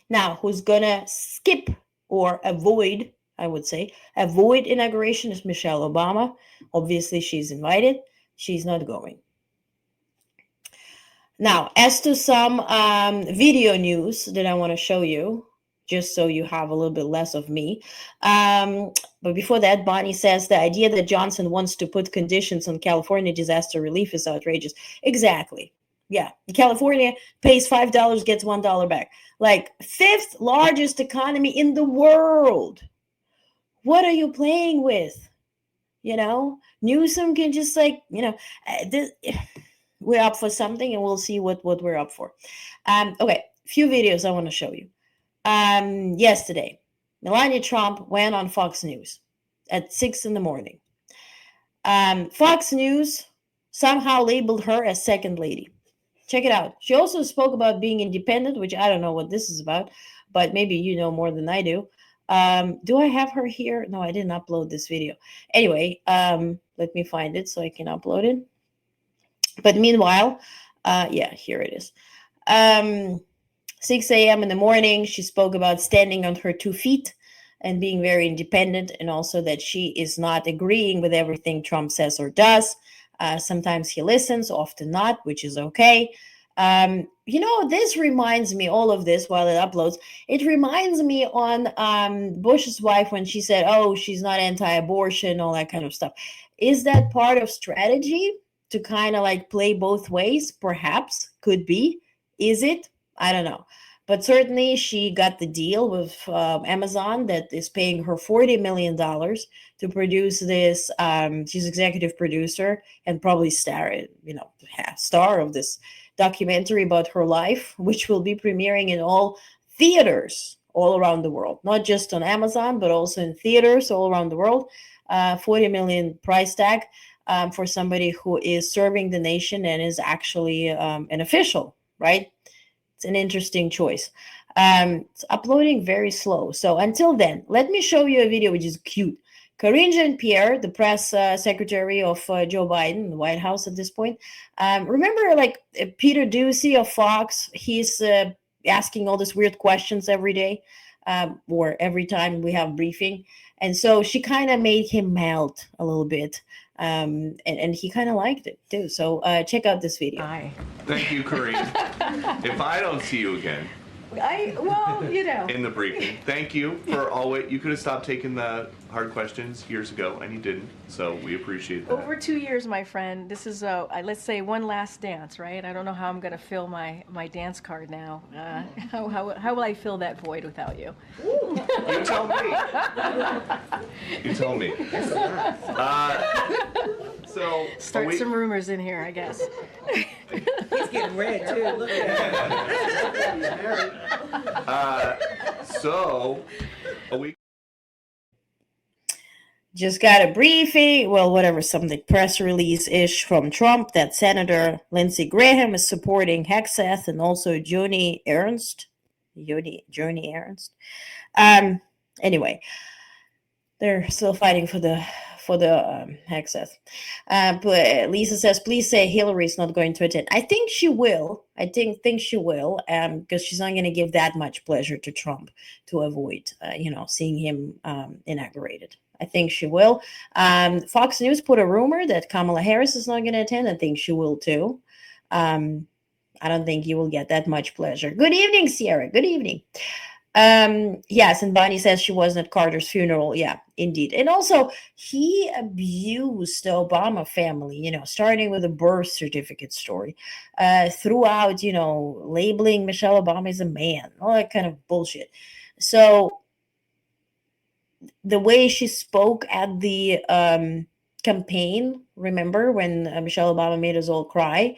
Now, who's going to skip or avoid, I would say, avoid inauguration is Michelle Obama. Obviously, she's invited. She's not going. Now, as to some video news that I want to show you, just so you have a little bit less of me. But before that, Bonnie says the idea that Johnson wants to put conditions on California disaster relief is outrageous. Exactly. Yeah. California pays $5, gets $1 back. Like, 5th largest economy in the world. What are you playing with? Newsom can just we're up for something, and we'll see what we're up for. Okay. Few videos I want to show you. Yesterday, Melania Trump went on Fox News at 6 a.m. Fox News somehow labeled her as second lady. Check it out. She also spoke about being independent, which I don't know what this is about, but maybe you know more than I do. Do I have her here? No, I didn't upload this video. Anyway, let me find it so I can upload it. But meanwhile, here it is. 6 a.m. in the morning, she spoke about standing on her 2 feet and being very independent, and also that she is not agreeing with everything Trump says or does. Sometimes he listens, often not, which is okay. This reminds me, all of this while it uploads, it reminds me on Bush's wife when she said, oh, she's not anti-abortion, all that kind of stuff. Is that part of strategy to kind of like play both ways? Perhaps, could be. Is it? I don't know. But certainly she got the deal with Amazon that is paying her $40 million to produce this. She's executive producer and probably star of this documentary about her life, which will be premiering in all theaters all around the world, not just on Amazon, but also in theaters all around the world. 40 million price tag for somebody who is serving the nation and is actually an official, right? It's an interesting choice. It's uploading very slow. So until then, let me show you a video which is cute. Karine Jean-Pierre, the press secretary of Joe Biden, the White House at this point. Remember, Peter Doocy of Fox, he's asking all these weird questions every day, or every time we have briefing. And so she kind of made him melt a little bit. And he kind of liked it too. So check out this video. Hi. Thank you, Karine. If I don't see you again in the briefing, thank you for always. You could have stopped taking the hard questions years ago, and you didn't. So we appreciate that. Over 2 years, my friend. This is let's say one last dance, right? I don't know how I'm going to fill my dance card now. How will I fill that void without you? You tell me. You tell me. So Start some rumors in here, I guess. He's getting red too. Look at him. So a week. Just got a briefing, well, whatever, something press release-ish from Trump that Senator Lindsey Graham is supporting Hexeth and also Joni Ernst. Anyway, they're still fighting for the Hexeth. But Lisa says, please say Hillary's not going to attend. I think she will. I think she will, because she's not going to give that much pleasure to Trump to avoid, seeing him inaugurated. I think she will. Fox News put a rumor that Kamala Harris is not going to attend. I think she will too. I don't think you will get that much pleasure. Good evening, Sierra. Good evening. Yes, and Bonnie says she wasn't at Carter's funeral. Yeah, indeed. And also, he abused the Obama family, starting with the birth certificate story, throughout, labeling Michelle Obama as a man, all that kind of bullshit. So the way she spoke at the campaign, remember when Michelle Obama made us all cry?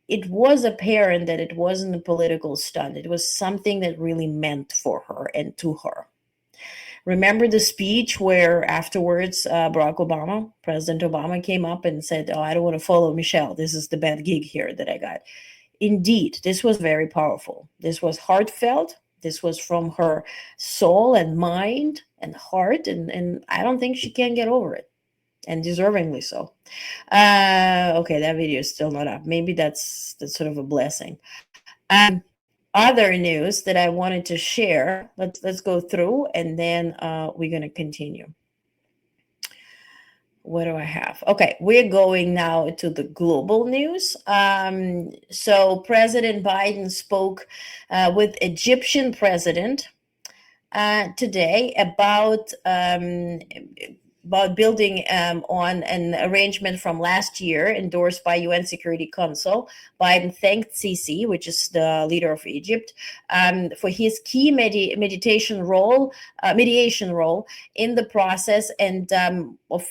It was apparent that it wasn't a political stunt. It was something that really meant for her and to her. Remember the speech where afterwards President Obama came up and said, I don't want to follow Michelle. This is the bad gig here that I got. Indeed, this was very powerful. This was heartfelt. This was from her soul and mind and heart. And I don't think she can get over it. And deservingly so. Okay, that video is still not up. Maybe that's sort of a blessing. Other news that I wanted to share. Let's go through, and then we're going to continue. What do I have? Okay, we're going now to the global news. So President Biden spoke with Egyptian president today about building on an arrangement from last year endorsed by UN Security Council. Biden thanked Sisi, which is the leader of Egypt, for his key mediation role in the process and of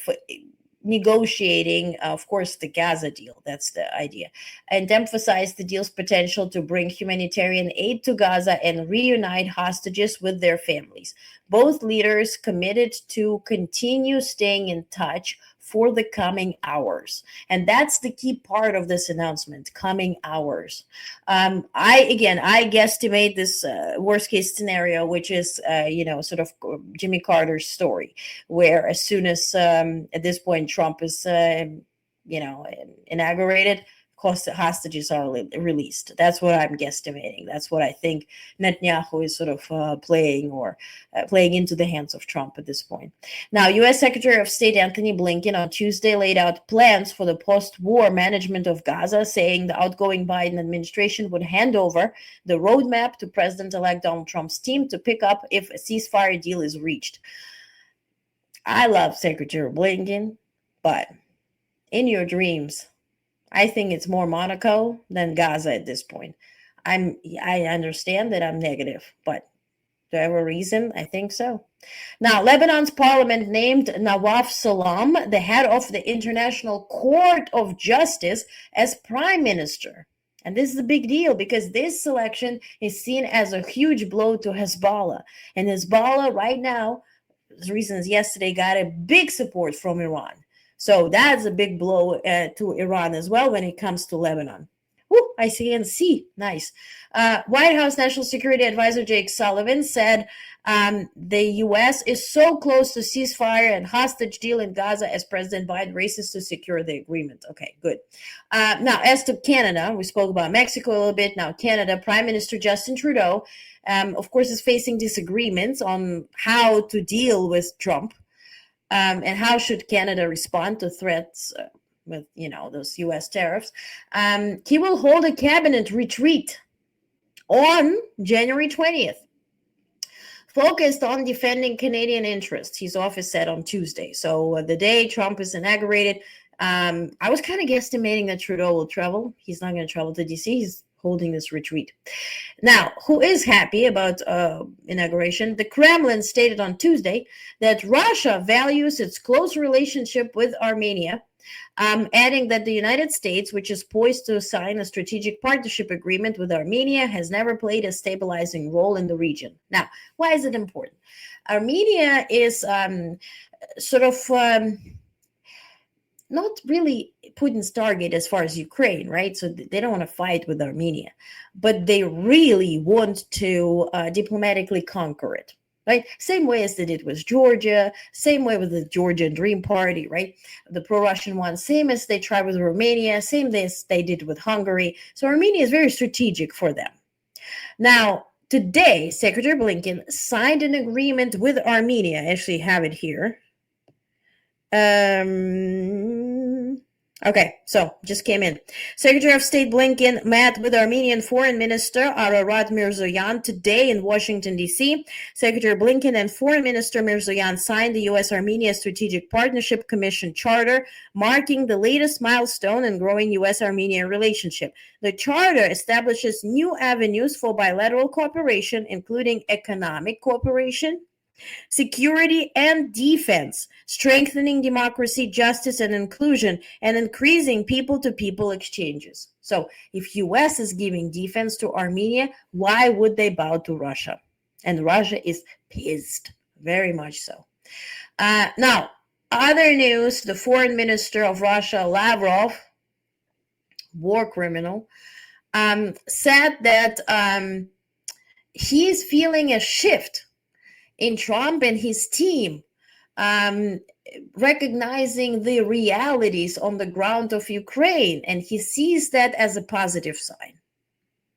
negotiating, of course, the Gaza deal. That's the idea. And emphasized the deal's potential to bring humanitarian aid to Gaza and reunite hostages with their families. Both leaders committed to continue staying in touch for the coming hours. And that's the key part of this announcement, coming hours. I guesstimate this worst case scenario, which is, sort of Jimmy Carter's story, where as soon as at this point Trump is, inaugurated, hostages are released. That's what I'm guesstimating. That's what I think Netanyahu is sort of playing into the hands of Trump at this point. Now, U.S. Secretary of State Anthony Blinken on Tuesday laid out plans for the post-war management of Gaza, saying the outgoing Biden administration would hand over the roadmap to President-elect Donald Trump's team to pick up if a ceasefire deal is reached. I love Secretary Blinken, but in your dreams, I think it's more Monaco than Gaza at this point. I understand that I'm negative, but do I have a reason? I think so. Now, Lebanon's parliament named Nawaf Salam, the head of the International Court of Justice, as prime minister. And this is a big deal because this selection is seen as a huge blow to Hezbollah. And Hezbollah right now, the reasons yesterday, got a big support from Iran. So that's a big blow to Iran as well when it comes to Lebanon. Woo, I can see. Nice. White House National Security Advisor Jake Sullivan said the U.S. is so close to ceasefire and hostage deal in Gaza as President Biden races to secure the agreement. Okay, good. Now, as to Canada, we spoke about Mexico a little bit. Now, Canada, Prime Minister Justin Trudeau, of course, is facing disagreements on how to deal with Trump. And how should Canada respond to threats with, those U.S. tariffs? He will hold a cabinet retreat on January 20th, focused on defending Canadian interests, his office said on Tuesday. So the day Trump is inaugurated, I was kind of guesstimating that Trudeau will travel. He's not going to travel to D.C. He's holding this retreat. Now, who is happy about inauguration? The Kremlin stated on Tuesday that Russia values its close relationship with Armenia adding that the United States, which is poised to sign a strategic partnership agreement with Armenia, has never played a stabilizing role in the region. Now, why is it important? Armenia is sort of not really Putin's target as far as Ukraine, right? So they don't want to fight with Armenia, but they really want to diplomatically conquer it, right? Same way as they did with Georgia, same way with the Georgian Dream Party, right? The pro-Russian one, same as they tried with Romania, same as they did with Hungary. So Armenia is very strategic for them. Now, today, Secretary Blinken signed an agreement with Armenia. I actually have it here. Okay, so just came in. Secretary of State Blinken met with Armenian Foreign Minister Ararat Mirzoyan today in Washington, D.C. Secretary Blinken and Foreign Minister Mirzoyan signed the U.S.-Armenia Strategic Partnership Commission Charter, marking the latest milestone in growing U.S.-Armenia relationship. The charter establishes new avenues for bilateral cooperation, including economic cooperation, security and defense, strengthening democracy, justice, and inclusion, and increasing people-to-people exchanges. So if U.S. is giving defense to Armenia, why would they bow to Russia? And Russia is pissed, very much so. Now, other news, the foreign minister of Russia, Lavrov, war criminal, said that he's feeling a shift in Trump and his team, recognizing the realities on the ground of Ukraine. And he sees that as a positive sign.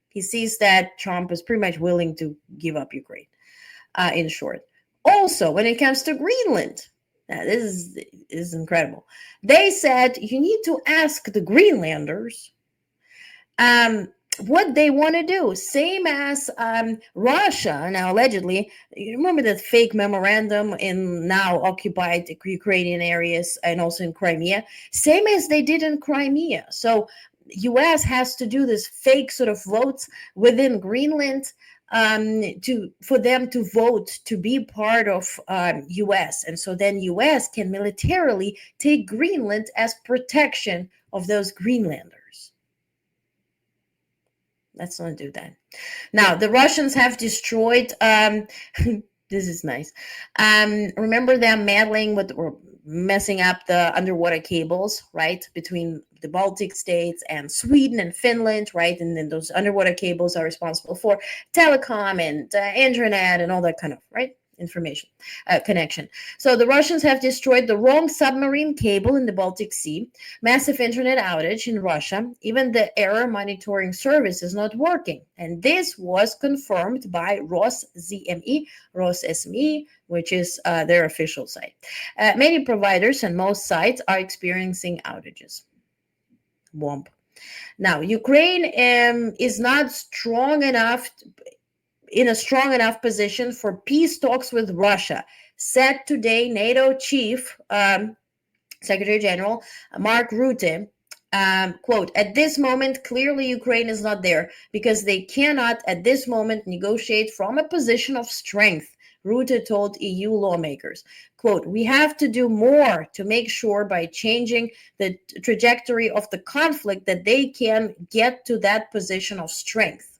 He sees that Trump is pretty much willing to give up Ukraine, in short. Also, when it comes to Greenland, now this is incredible. They said you need to ask the Greenlanders what they want to do, same as Russia now allegedly. You remember that fake memorandum in now occupied Ukrainian areas and also in Crimea, same as they did in Crimea. So U.S. has to do this fake sort of votes within Greenland for them to vote to be part of U.S. And so then U.S. can militarily take Greenland as protection of those Greenlanders. Let's not do that. Now, the Russians have destroyed, this is nice. Remember them meddling with, or messing up the underwater cables, right? Between the Baltic states and Sweden and Finland, right? And then those underwater cables are responsible for telecom and internet and all that kind of, right? Information connection. So the Russians have destroyed the wrong submarine cable in the Baltic Sea, massive internet outage in Russia, even the error monitoring service is not working. And this was confirmed by RosZME, which is their official site. Many providers and most sites are experiencing outages. Womp. Now, Ukraine is not strong enough in a strong enough position for peace talks with Russia, said today NATO Chief Secretary General Mark Rutte. Quote, at this moment, clearly Ukraine is not there because they cannot at this moment negotiate from a position of strength, Rutte told EU lawmakers. Quote, we have to do more to make sure by changing the trajectory of the conflict that they can get to that position of strength.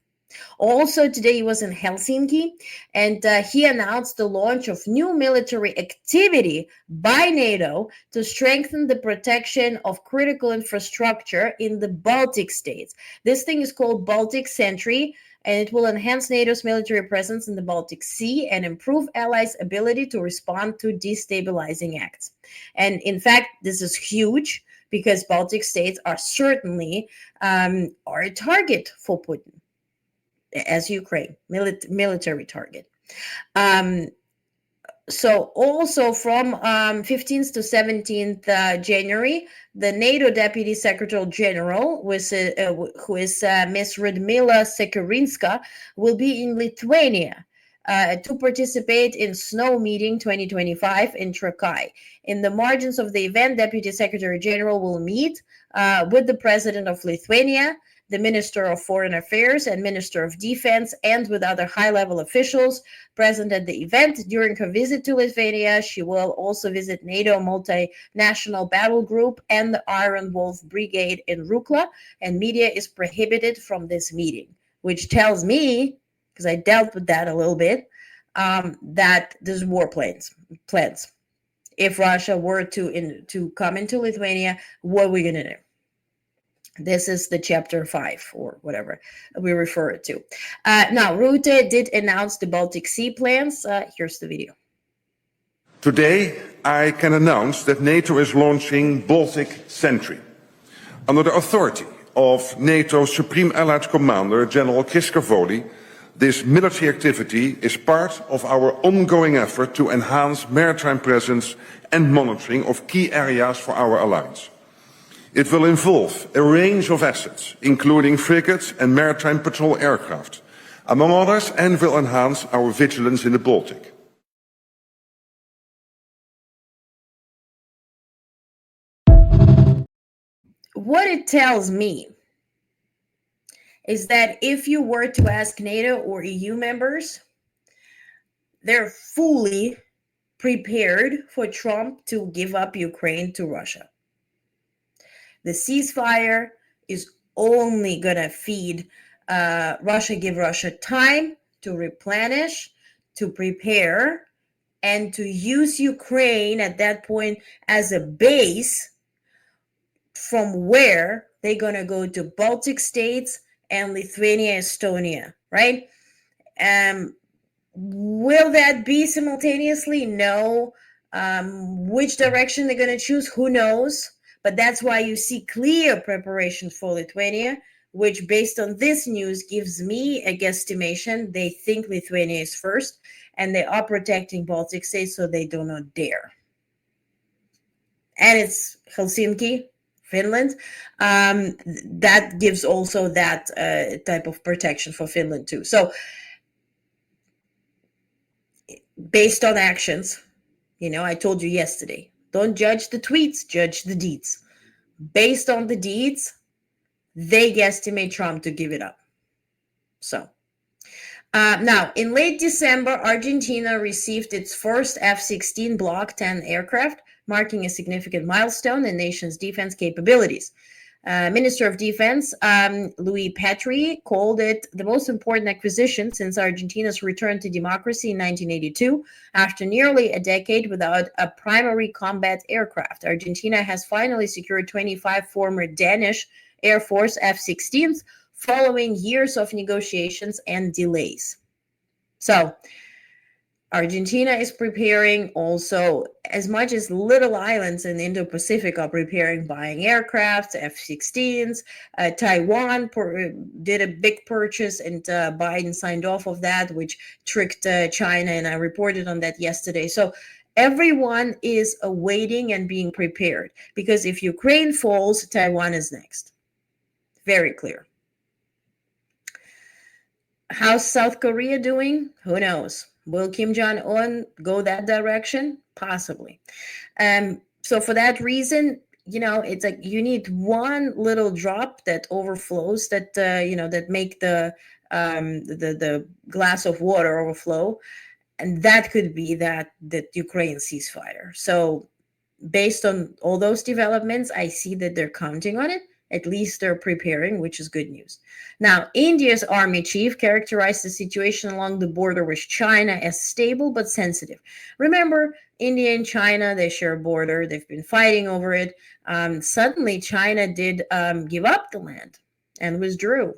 Also, today he was in Helsinki, and he announced the launch of new military activity by NATO to strengthen the protection of critical infrastructure in the Baltic states. This thing is called Baltic Sentry, and it will enhance NATO's military presence in the Baltic Sea and improve allies' ability to respond to destabilizing acts. And in fact, this is huge because Baltic states are certainly are a target for Putin. As Ukraine, military target. So also from 15th to 17th January, the NATO Deputy Secretary General, who is Ms. Radmila Sekerinska, will be in Lithuania to participate in Snow Meeting 2025 in Trakai. In the margins of the event, Deputy Secretary General will meet with the President of Lithuania, the Minister of Foreign Affairs and Minister of Defense, and with other high-level officials present at the event. During her visit to Lithuania, she will also visit NATO Multinational Battle Group and the Iron Wolf Brigade in Rukla, and media is prohibited from this meeting, which tells me, because I dealt with that a little bit, that there's war plans. If Russia were to come into Lithuania, what are we going to do? This is the chapter 5 or whatever we refer it to. Now, Rutte did announce the Baltic Sea plans. Here's the video. Today, I can announce that NATO is launching Baltic Sentry. Under the authority of NATO's Supreme Allied Commander, General Kishkavoli, this military activity is part of our ongoing effort to enhance maritime presence and monitoring of key areas for our alliance. It will involve a range of assets, including frigates and maritime patrol aircraft, among others, and will enhance our vigilance in the Baltic. What it tells me is that if you were to ask NATO or EU members, they're fully prepared for Trump to give up Ukraine to Russia. The ceasefire is only going to feed Russia, give Russia time to replenish, to prepare, and to use Ukraine at that point as a base from where they're going to go to Baltic states and Lithuania, Estonia, right? Will that be simultaneously? No. Which direction they're going to choose? Who knows? But that's why you see clear preparation for Lithuania, which based on this news gives me a guesstimation. They think Lithuania is first, and they are protecting Baltic states so they do not dare. And it's Helsinki, Finland. That gives also that type of protection for Finland too. So based on actions, I told you yesterday, don't judge the tweets, judge the deeds. Based on the deeds, they guesstimate Trump to give it up. So now, in late December, Argentina received its first F-16 Block 10 aircraft, marking a significant milestone in the nation's defense capabilities. Minister of Defense Luis Petri called it the most important acquisition since Argentina's return to democracy in 1982. After nearly a decade without a primary combat aircraft, Argentina has finally secured 25 former Danish Air Force F-16s following years of negotiations and delays. So Argentina is preparing also, as much as little islands in the Indo-Pacific are preparing, buying aircraft, F-16s. Taiwan did a big purchase, and Biden signed off of that, which tricked China, and I reported on that yesterday. So everyone is awaiting and being prepared, because if Ukraine falls, Taiwan is next. Very clear. How's South Korea doing? Who knows? Will Kim Jong-un go that direction? Possibly. So for that reason, it's like you need one little drop that overflows, that that make the glass of water overflow, and that could be that Ukraine ceasefire. So based on all those developments, I see that they're counting on it. At least they're preparing, which is good news. Now, India's army chief characterized the situation along the border with China as stable but sensitive. Remember, India and China, they share a border. They've been fighting over it. Suddenly, China did give up the land and withdrew.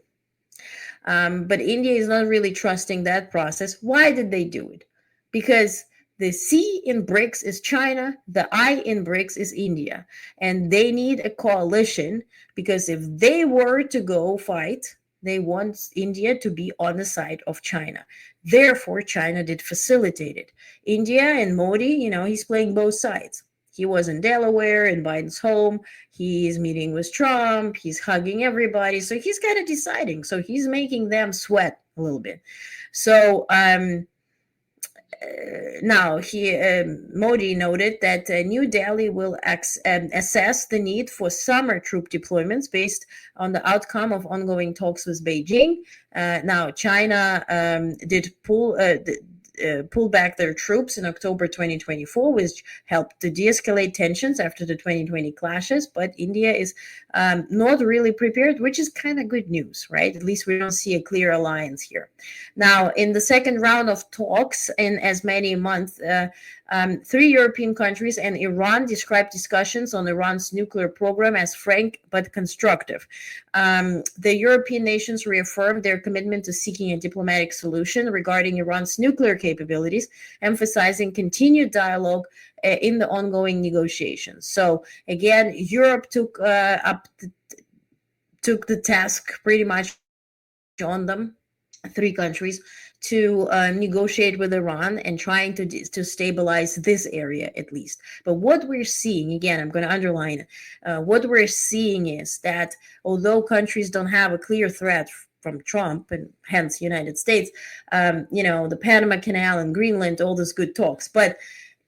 But India is not really trusting that process. Why did they do it? Because the C in BRICS is China, the I in BRICS is India, and they need a coalition, because if they were to go fight, they want India to be on the side of China. Therefore, China did facilitate it. India and Modi, he's playing both sides. He was in Delaware, in Biden's home. He's meeting with Trump. He's hugging everybody. So he's kind of deciding. So he's making them sweat a little bit. So, Now, Modi noted that New Delhi will assess the need for summer troop deployments based on the outcome of ongoing talks with Beijing. Now, China did pull back their troops in October 2024, which helped to de-escalate tensions after the 2020 clashes. But India is not really prepared, which is kind of good news, right? At least we don't see a clear alliance here. Now, in the second round of talks in as many months, 3 European countries and Iran described discussions on Iran's nuclear program as frank but constructive. The European nations reaffirmed their commitment to seeking a diplomatic solution regarding Iran's nuclear capabilities, emphasizing continued dialogue in the ongoing negotiations. So again, Europe took the task pretty much on them, 3 countries, to negotiate with Iran and trying to stabilize this area at least. But what we're seeing, again, I'm going to underline it, what we're seeing is that although countries don't have a clear threat from Trump and hence United States, the Panama Canal and Greenland, all those good talks. But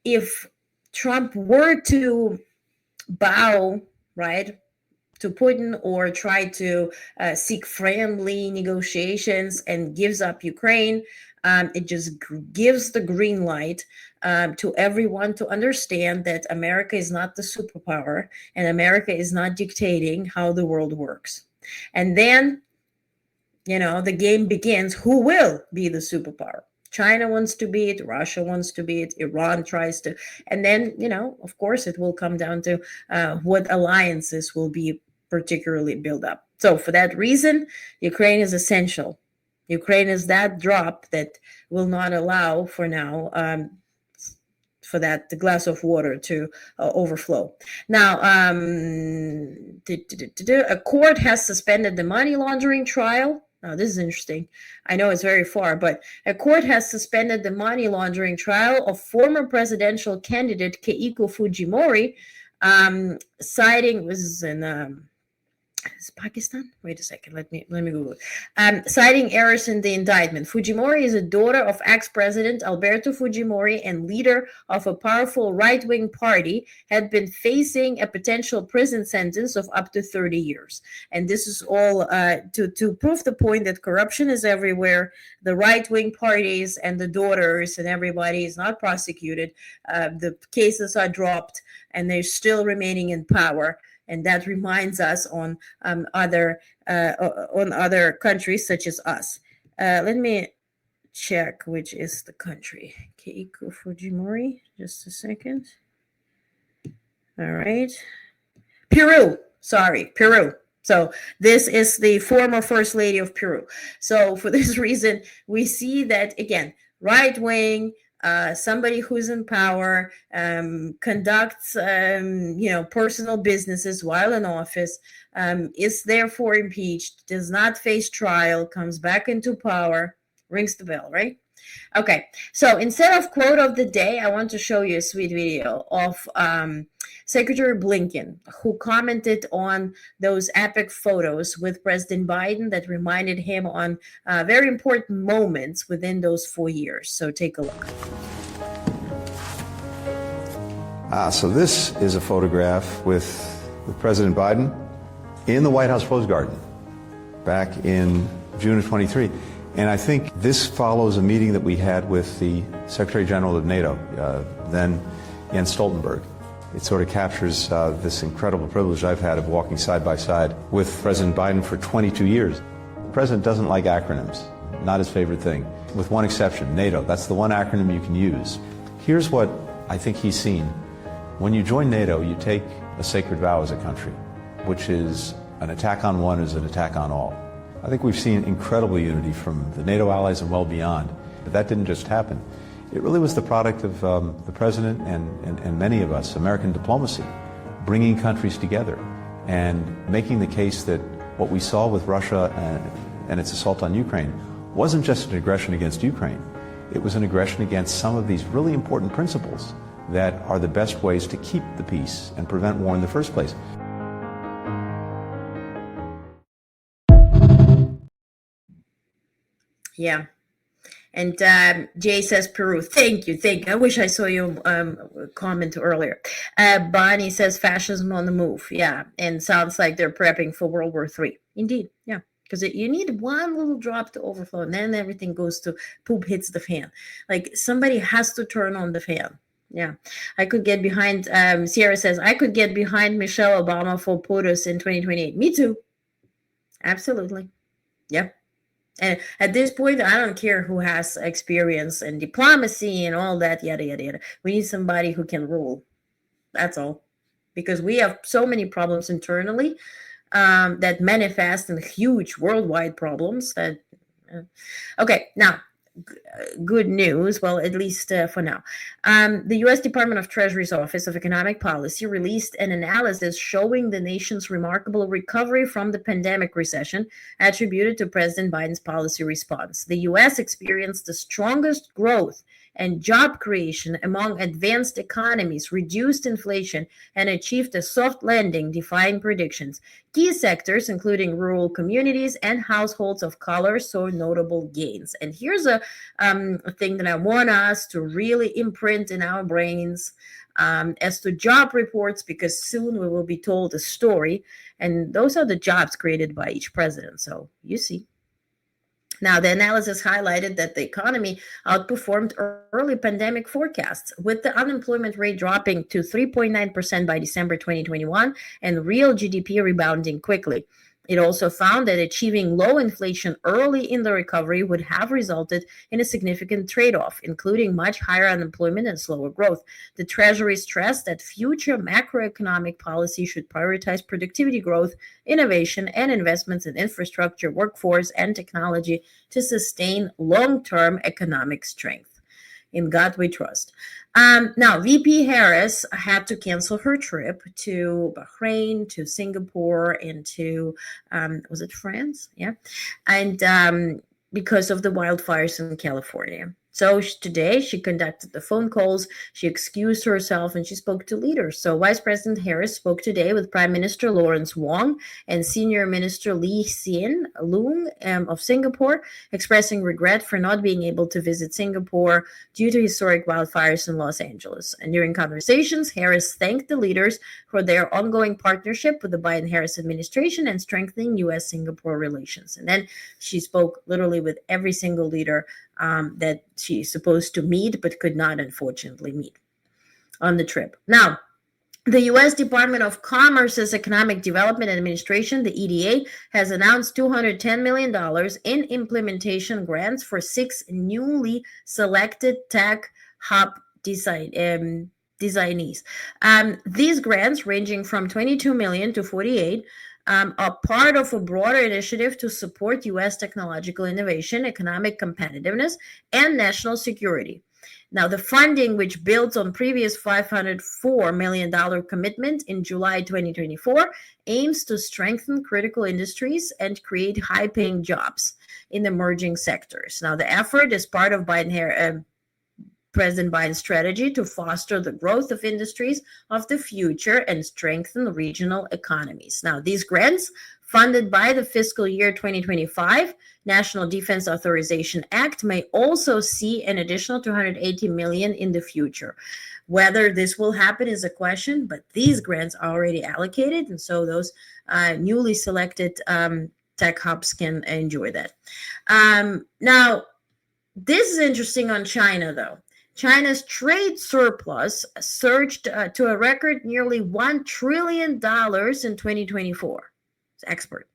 if Trump were to bow, right, to Putin or try to seek friendly negotiations and gives up Ukraine, it just gives the green light to everyone to understand that America is not the superpower and America is not dictating how the world works. And then, the game begins. Who will be the superpower? China wants to be it, Russia wants to be it, Iran tries to, and then, of course, it will come down to what alliances will be particularly build up. So for that reason, Ukraine is essential. Ukraine is that drop that will not allow for now for that the glass of water to overflow. Now, a court has suspended the money laundering trial. Now, this is interesting. I know it's very far, but a court has suspended the money laundering trial of former presidential candidate Keiko Fujimori, citing, this is in is Pakistan? Wait a second. Let me Google it. Citing errors in the indictment. Fujimori is a daughter of ex-president Alberto Fujimori and leader of a powerful right-wing party, had been facing a potential prison sentence of up to 30 years. And this is all to prove the point that corruption is everywhere. The right-wing parties and the daughters and everybody is not prosecuted. The cases are dropped and they're still remaining in power. And that reminds us on other countries such as us. Let me check which is the country. Keiko Fujimori. Just a second. All right. Peru. Sorry, Peru. So this is the former First Lady of Peru. So for this reason, we see that, again, right-wing, somebody who's in power, conducts, personal businesses while in office, is therefore impeached, does not face trial, comes back into power, rings the bell, right? Okay, so instead of quote of the day, I want to show you a sweet video of Secretary Blinken, who commented on those epic photos with President Biden that reminded him on very important moments within those 4 years. So take a look. So this is a photograph with President Biden in the White House Rose Garden back in June of 23. And I think this follows a meeting that we had with the Secretary General of NATO, then Jens Stoltenberg. It sort of captures this incredible privilege I've had of walking side by side with President Biden for 22 years. The President doesn't like acronyms, not his favorite thing, with one exception, NATO. That's the one acronym you can use. Here's what I think he's seen. When you join NATO, you take a sacred vow as a country, which is an attack on one is an attack on all. I think we've seen incredible unity from the NATO allies and well beyond. But that didn't just happen. It really was the product of the President and many of us, American diplomacy, bringing countries together and making the case that what we saw with Russia and its assault on Ukraine wasn't just an aggression against Ukraine. It was an aggression against some of these really important principles that are the best ways to keep the peace and prevent war in the first place. Yeah. And Jay says Peru. Thank you. I wish I saw your comment earlier. Bonnie says fascism on the move. Yeah, and sounds like they're prepping for World War III. Indeed, yeah, because you need one little drop to overflow, and then everything goes to poop hits the fan. Like somebody has to turn on the fan. Yeah, I could get behind. Sierra says I could get behind Michelle Obama for POTUS in 2028. Me too. Absolutely. Yep. And at this point, I don't care who has experience in diplomacy and all that, yada, yada, yada. We need somebody who can rule. That's all. Because we have so many problems internally that manifest in huge worldwide problems. Okay, now, good news, well, at least for now. The U.S. Department of Treasury's Office of Economic Policy released an analysis showing the nation's remarkable recovery from the pandemic recession attributed to President Biden's policy response. The U.S. experienced the strongest growth and job creation among advanced economies, reduced inflation, and achieved a soft landing, defying predictions. Key sectors, including rural communities and households of color, saw notable gains. And here's a thing that I want us to really imprint in our brains as to job reports, because soon we will be told a story, and those are the jobs created by each president. So you see. Now, the analysis highlighted that the economy outperformed early pandemic forecasts, with the unemployment rate dropping to 3.9% by December 2021 and real GDP rebounding quickly. It also found that achieving low inflation early in the recovery would have resulted in a significant trade-off, including much higher unemployment and slower growth. The Treasury stressed that future macroeconomic policy should prioritize productivity growth, innovation, and investments in infrastructure, workforce, and technology to sustain long-term economic strength. In God we trust. Now, VP Harris had to cancel her trip to Bahrain, to Singapore, and to, was it France? Yeah. And because of the wildfires in California. So today she conducted the phone calls, she excused herself, and she spoke to leaders. So Vice President Harris spoke today with Prime Minister Lawrence Wong and Senior Minister Lee Hsien Loong of Singapore, expressing regret for not being able to visit Singapore due to historic wildfires in Los Angeles. And during conversations, Harris thanked the leaders for their ongoing partnership with the Biden-Harris administration and strengthening U.S.-Singapore relations. And then she spoke literally with every single leader that she's supposed to meet, but could not, unfortunately, meet on the trip. Now, the U.S. Department of Commerce's Economic Development Administration, the EDA, has announced $210 million in implementation grants for 6 newly selected tech hub designees. These grants, ranging from $22 million to $48 are part of a broader initiative to support U.S. technological innovation, economic competitiveness, and national security. Now, the funding, which builds on previous $504 million commitment in July 2024, aims to strengthen critical industries and create high-paying jobs in emerging sectors. Now, the effort is part of President Biden's strategy to foster the growth of industries of the future and strengthen regional economies. Now, these grants, funded by the fiscal year 2025 National Defense Authorization Act, may also see an additional $280 million in the future. Whether this will happen is a question, but these grants are already allocated, and so those newly selected tech hubs can enjoy that. Now, this is interesting on China, though. China's trade surplus surged to a record nearly $1 trillion in 2024. It's export.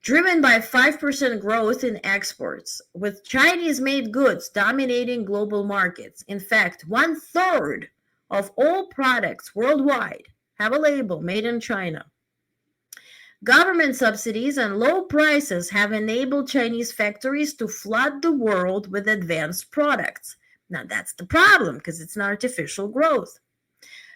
Driven by 5% growth in exports, with Chinese-made goods dominating global markets. In fact, 1/3 of all products worldwide have a label made in China. Government subsidies and low prices have enabled Chinese factories to flood the world with advanced products. Now, that's the problem, because it's an artificial growth.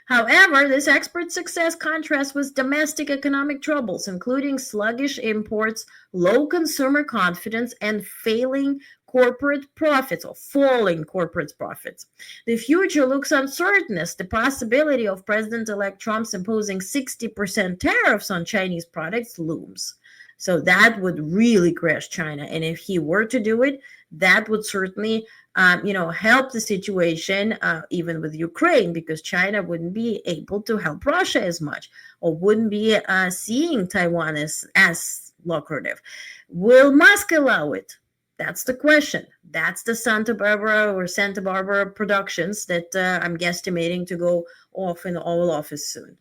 However, this export success contrasts with domestic economic troubles, including sluggish imports, low consumer confidence, and failing corporate profits, or falling corporate profits. The future looks uncertain as the possibility of President-elect Trump's imposing 60% tariffs on Chinese products looms. So that would really crash China. And if he were to do it, that would certainly, help the situation, even with Ukraine, because China wouldn't be able to help Russia as much, or wouldn't be seeing Taiwan as lucrative. Will Musk allow it? That's the question. That's the Santa Barbara productions that I'm guesstimating to go off in the Oval Office soon.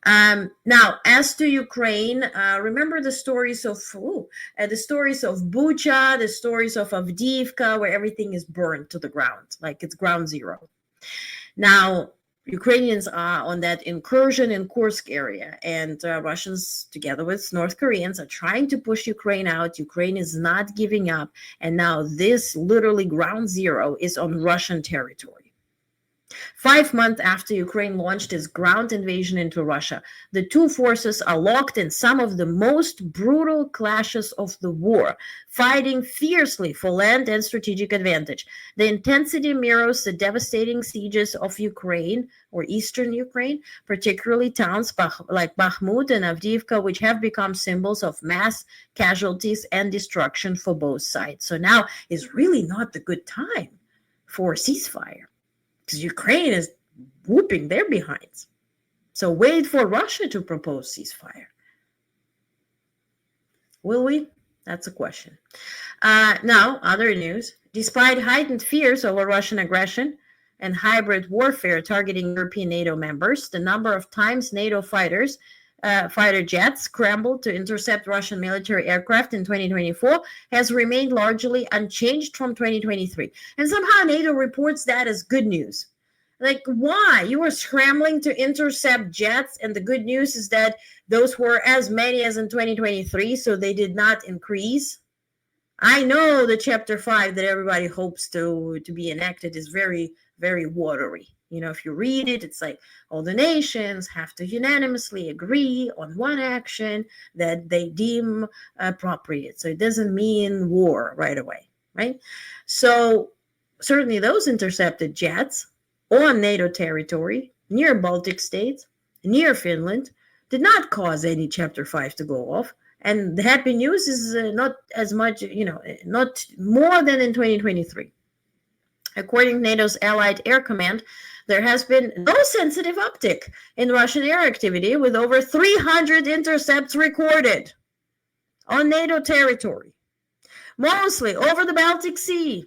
Now, as to Ukraine, remember the stories of Bucha, the stories of Avdiivka, where everything is burned to the ground, like it's ground zero. Now, Ukrainians are on that incursion in Kursk area, and Russians, together with North Koreans, are trying to push Ukraine out. Ukraine is not giving up, and now this literally ground zero is on Russian territory. 5 months after Ukraine launched its ground invasion into Russia, the two forces are locked in some of the most brutal clashes of the war, fighting fiercely for land and strategic advantage. The intensity mirrors the devastating sieges of Ukraine, or eastern Ukraine, particularly towns like Bakhmut and Avdiivka, which have become symbols of mass casualties and destruction for both sides. So now is really not the good time for a ceasefire, because Ukraine is whooping their behinds. So wait for Russia to propose ceasefire. Will we? That's a question. Now, other news. Despite heightened fears over Russian aggression and hybrid warfare targeting European NATO members, the number of times NATO fighter jets scrambled to intercept Russian military aircraft in 2024 has remained largely unchanged from 2023. And somehow NATO reports that as good news. Like, why? You were scrambling to intercept jets, and the good news is that those were as many as in 2023, so they did not increase. I know the Chapter 5 that everybody hopes to be enacted is very, very watery. If you read it, it's like all the nations have to unanimously agree on one action that they deem appropriate. So it doesn't mean war right away, right? So certainly those intercepted jets on NATO territory, near Baltic states, near Finland, did not cause any Chapter 5 to go off. And the happy news is not as much, not more than in 2023. According to NATO's Allied Air Command, there has been no sensitive uptick in Russian air activity, with over 300 intercepts recorded on NATO territory, mostly over the Baltic Sea.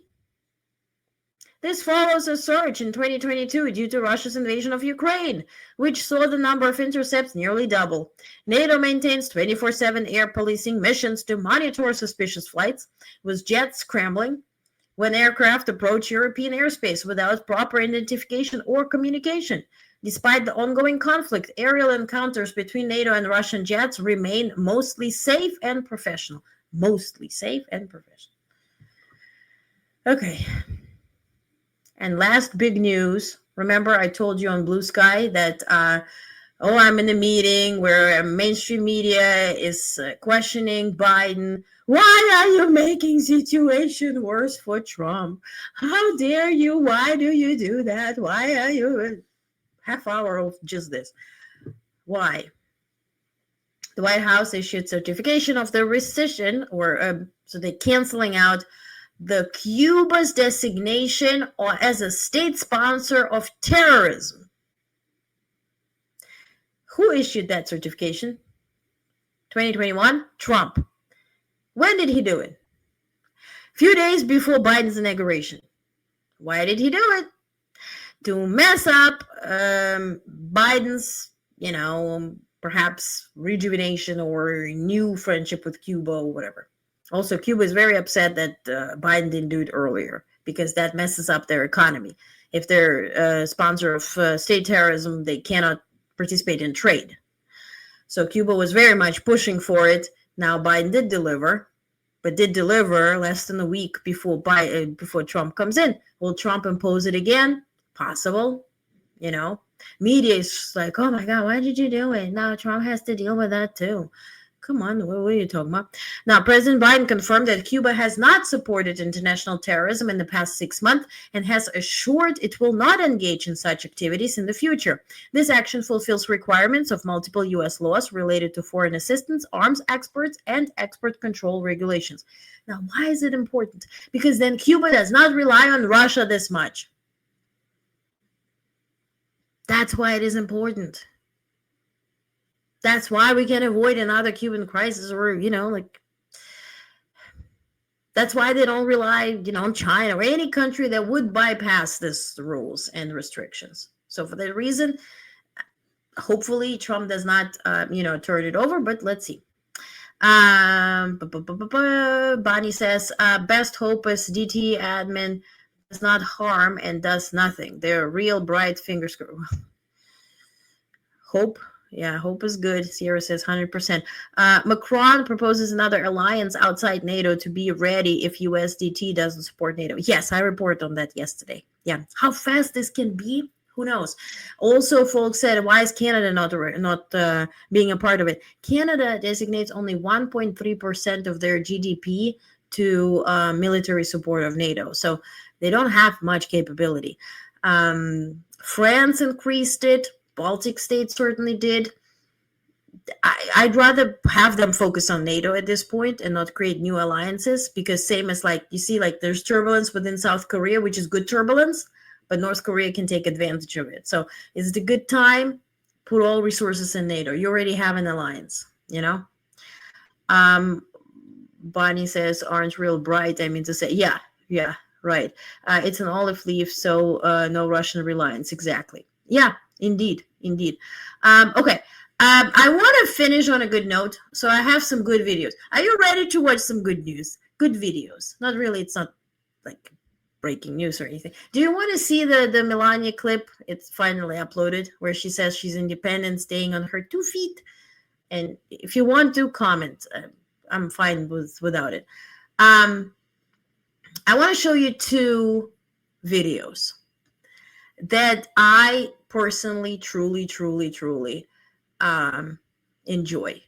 This follows a surge in 2022 due to Russia's invasion of Ukraine, which saw the number of intercepts nearly double. NATO maintains 24/7 air policing missions to monitor suspicious flights, with jets scrambling when aircraft approach European airspace without proper identification or communication. Despite the ongoing conflict, aerial encounters between NATO and Russian jets remain mostly safe and professional. Mostly safe and professional. Okay. And last big news. Remember, I told you on Blue Sky that, I'm in a meeting where mainstream media is questioning Biden. Why are you making situation worse for Trump? How dare you? Why do you do that? Why are you? Half hour of just this. Why? The White House issued certification of the rescission, so they're canceling out the Cuba's designation as a state sponsor of terrorism. Who issued that certification? 2021, Trump. When did he do it? A few days before Biden's inauguration. Why did he do it? To mess up Biden's, perhaps rejuvenation or new friendship with Cuba or whatever. Also, Cuba is very upset that Biden didn't do it earlier, because that messes up their economy. If they're a sponsor of state terrorism, they cannot participate in trade. So Cuba was very much pushing for it. Now Biden did deliver, but did deliver less than a week before Trump comes in. Will Trump impose it again? Possible. Media is like, oh my God, why did you do it? Now Trump has to deal with that too. Come on, what are you talking about? Now, President Biden confirmed that Cuba has not supported international terrorism in the past 6 months and has assured it will not engage in such activities in the future. This action fulfills requirements of multiple U.S. laws related to foreign assistance, arms exports, and export control regulations. Now, why is it important? Because then Cuba does not rely on Russia this much. That's why it is important. That's why we can avoid another Cuban crisis, or, that's why they don't rely, on China or any country that would bypass these rules and restrictions. So for that reason, hopefully Trump does not, turn it over, but let's see. Bonnie says, best hope is DT admin does not harm and does nothing. They're real bright fingers. Hope. Yeah, hope is good. Sierra says 100%. Macron proposes another alliance outside NATO to be ready if USDT doesn't support NATO. Yes, I reported on that yesterday. Yeah, how fast this can be, who knows? Also, folks said, why is Canada not being a part of it? Canada designates only 1.3% of their GDP to military support of NATO, so they don't have much capability. France increased it. Baltic states certainly did. I'd rather have them focus on NATO at this point and not create new alliances, because same as there's turbulence within South Korea, which is good turbulence, but North Korea can take advantage of it. So is it a good time? Put all resources in NATO. You already have an alliance, Bonnie says, aren't real bright. I mean to say, yeah, right. It's an olive leaf, so no Russian reliance. Exactly. Yeah. Indeed. Okay. I want to finish on a good note, so I have some good videos. Are you ready to watch some good news? Good videos. Not really. It's not like breaking news or anything. Do you want to see the Melania clip? It's finally uploaded, where she says she's independent, staying on her 2 feet. And if you want to comment, I'm fine without it. I want to show you 2 videos that I personally, truly enjoy.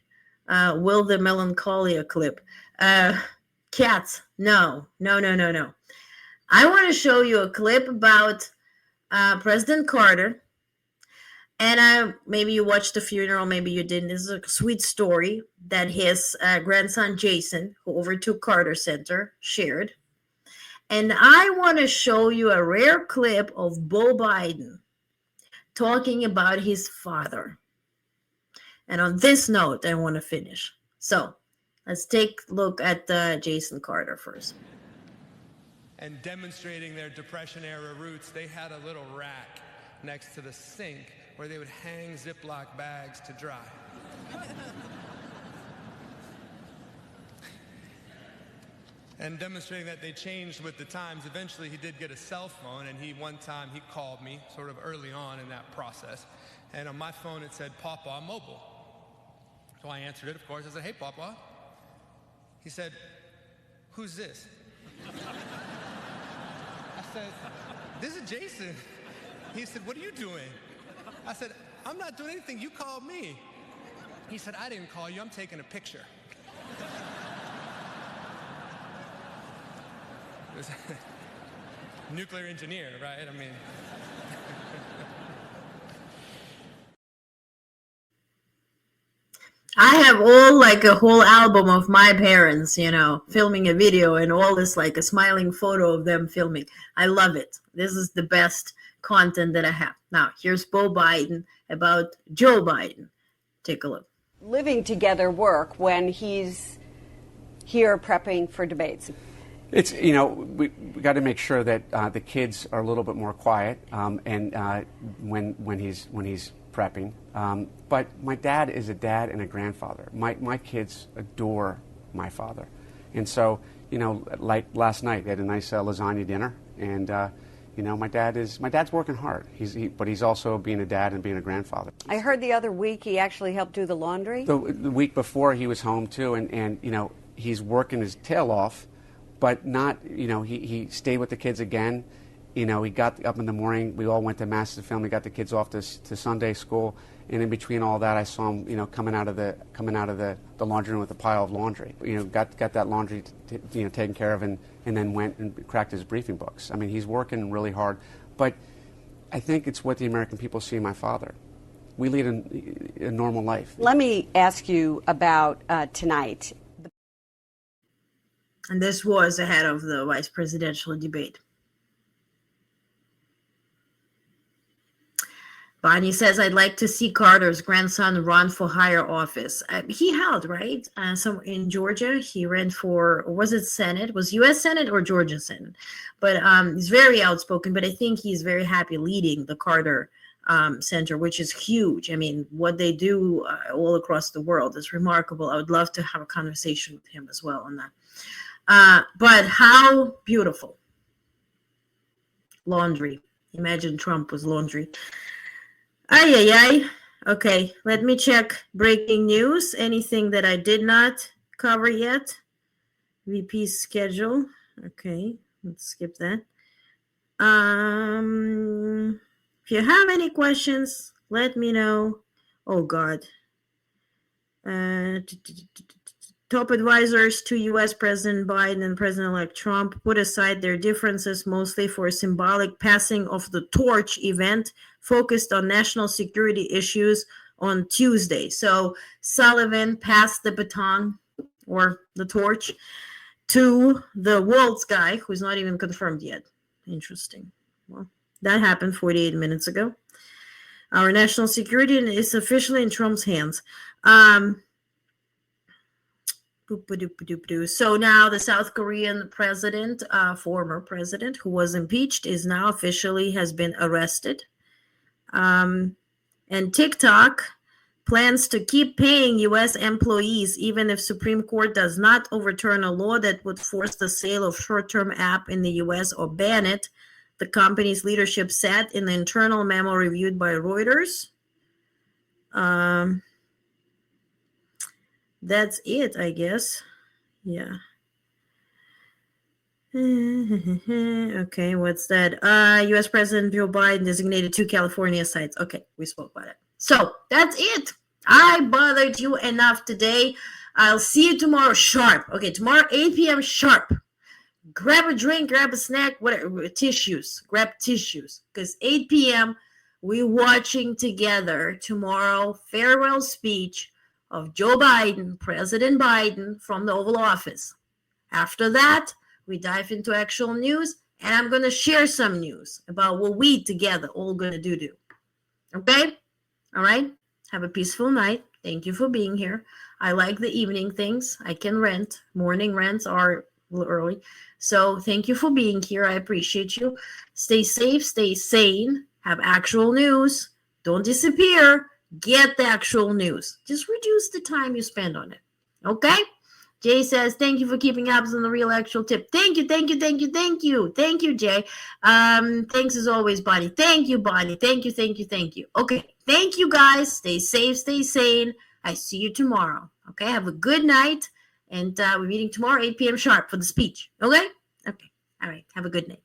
Will the Melancholia clip. Cats, no. I want to show you a clip about President Carter. And maybe you watched the funeral, maybe you didn't. This is a sweet story that his grandson Jason, who overtook Carter Center, shared. And I want to show you a rare clip of Beau Biden talking about his father. And on this note, I want to finish. So let's take a look at Jason Carter first. And demonstrating their Depression-era roots, they had a little rack next to the sink where they would hang Ziploc bags to dry. And demonstrating that they changed with the times. Eventually, he did get a cell phone, and one time he called me sort of early on in that process. And on my phone, it said, Papa Mobile. So I answered it, of course. I said, hey, Papa. He said, who's this? I said, this is Jason. He said, what are you doing? I said, I'm not doing anything. You called me. He said, I didn't call you. I'm taking a picture. Nuclear engineer, right? I mean. I have a whole album of my parents, filming a video, and all this a smiling photo of them filming. I love it. This is the best content that I have. Now, here's Beau Biden about Joe Biden. Take a look. Living together work when he's here prepping for debates? It's, we got to make sure that the kids are a little bit more quiet and when he's prepping. But my dad is a dad and a grandfather. My kids adore my father. And so, like last night, they had a nice lasagna dinner. And, my dad's working hard. But he's also being a dad and being a grandfather. I heard the other week he actually helped do the laundry. The week before he was home too. And he's working his tail off. But not, he stayed with the kids again, You know, he got up in the morning. We all went to mass as a family. Got the kids off to Sunday school, and in between all that, I saw him, you know, coming out of the laundry room with a pile of laundry. You know, got that laundry taken care of, and then went and cracked his briefing books. I mean, he's working really hard, but I think it's what the American people see in my father. We lead a normal life. Let me ask you about tonight. And this was ahead of the vice presidential debate. Bonnie says, I'd like to see Carter's grandson run for higher office. He held, right? So in Georgia, he ran for, was it Senate? Was U.S. Senate or Georgia Senate? But he's very outspoken, but I think he's very happy leading the Carter Center, which is huge. I mean, what they do all across the world is remarkable. I would love to have a conversation with him as well on that. But how beautiful. Laundry. Imagine Trump was laundry. Ay, ay, ay. Okay, let me check breaking news. Anything that I did not cover yet? VP's schedule. Okay, let's skip that. If you have any questions, let me know. Oh, God. Top advisors to U.S. President Biden and President-elect Trump put aside their differences mostly for a symbolic passing of the torch event focused on national security issues on Tuesday. So Sullivan passed the baton or the torch to the Waltz guy, who's not even confirmed yet. Interesting. Well, that happened 48 minutes ago. Our national security is officially in Trump's hands. So now the South Korean president, former president, who was impeached, is now officially has been arrested. And TikTok plans to keep paying U.S. employees even if Supreme Court does not overturn a law that would force the sale of short-term app in the U.S. or ban it, the company's leadership said in the internal memo reviewed by Reuters. That's it, I guess. Yeah. Okay, what's that? U.S. President Joe Biden designated 2 California sites. Okay, we spoke about it. So that's it. I bothered you enough today. I'll see you tomorrow sharp. Okay, tomorrow 8 p.m. sharp. Grab a drink, grab a snack, whatever, tissues. Grab tissues. Because 8 p.m. we're watching together tomorrow farewell speech of Joe Biden, President Biden, from the Oval Office. After that, we dive into actual news, and I'm going to share some news about what we together all going to do. Okay? All right? Have a peaceful night. Thank you for being here. I like the evening things. I can rent. Morning rents are a little early. So thank you for being here. I appreciate you. Stay safe. Stay sane. Have actual news. Don't disappear. Get the actual news. Just reduce the time you spend on it. Okay? Jay says, thank you for keeping tabs on the real actual tip. Thank you, thank you, thank you, thank you. Thank you, Jay. Thanks as always, Bonnie. Thank you, Bonnie. Thank you, thank you, thank you. Okay. Thank you, guys. Stay safe, stay sane. I see you tomorrow. Okay? Have a good night. And we're meeting tomorrow, 8 p.m. sharp for the speech. Okay? Okay. All right. Have a good night.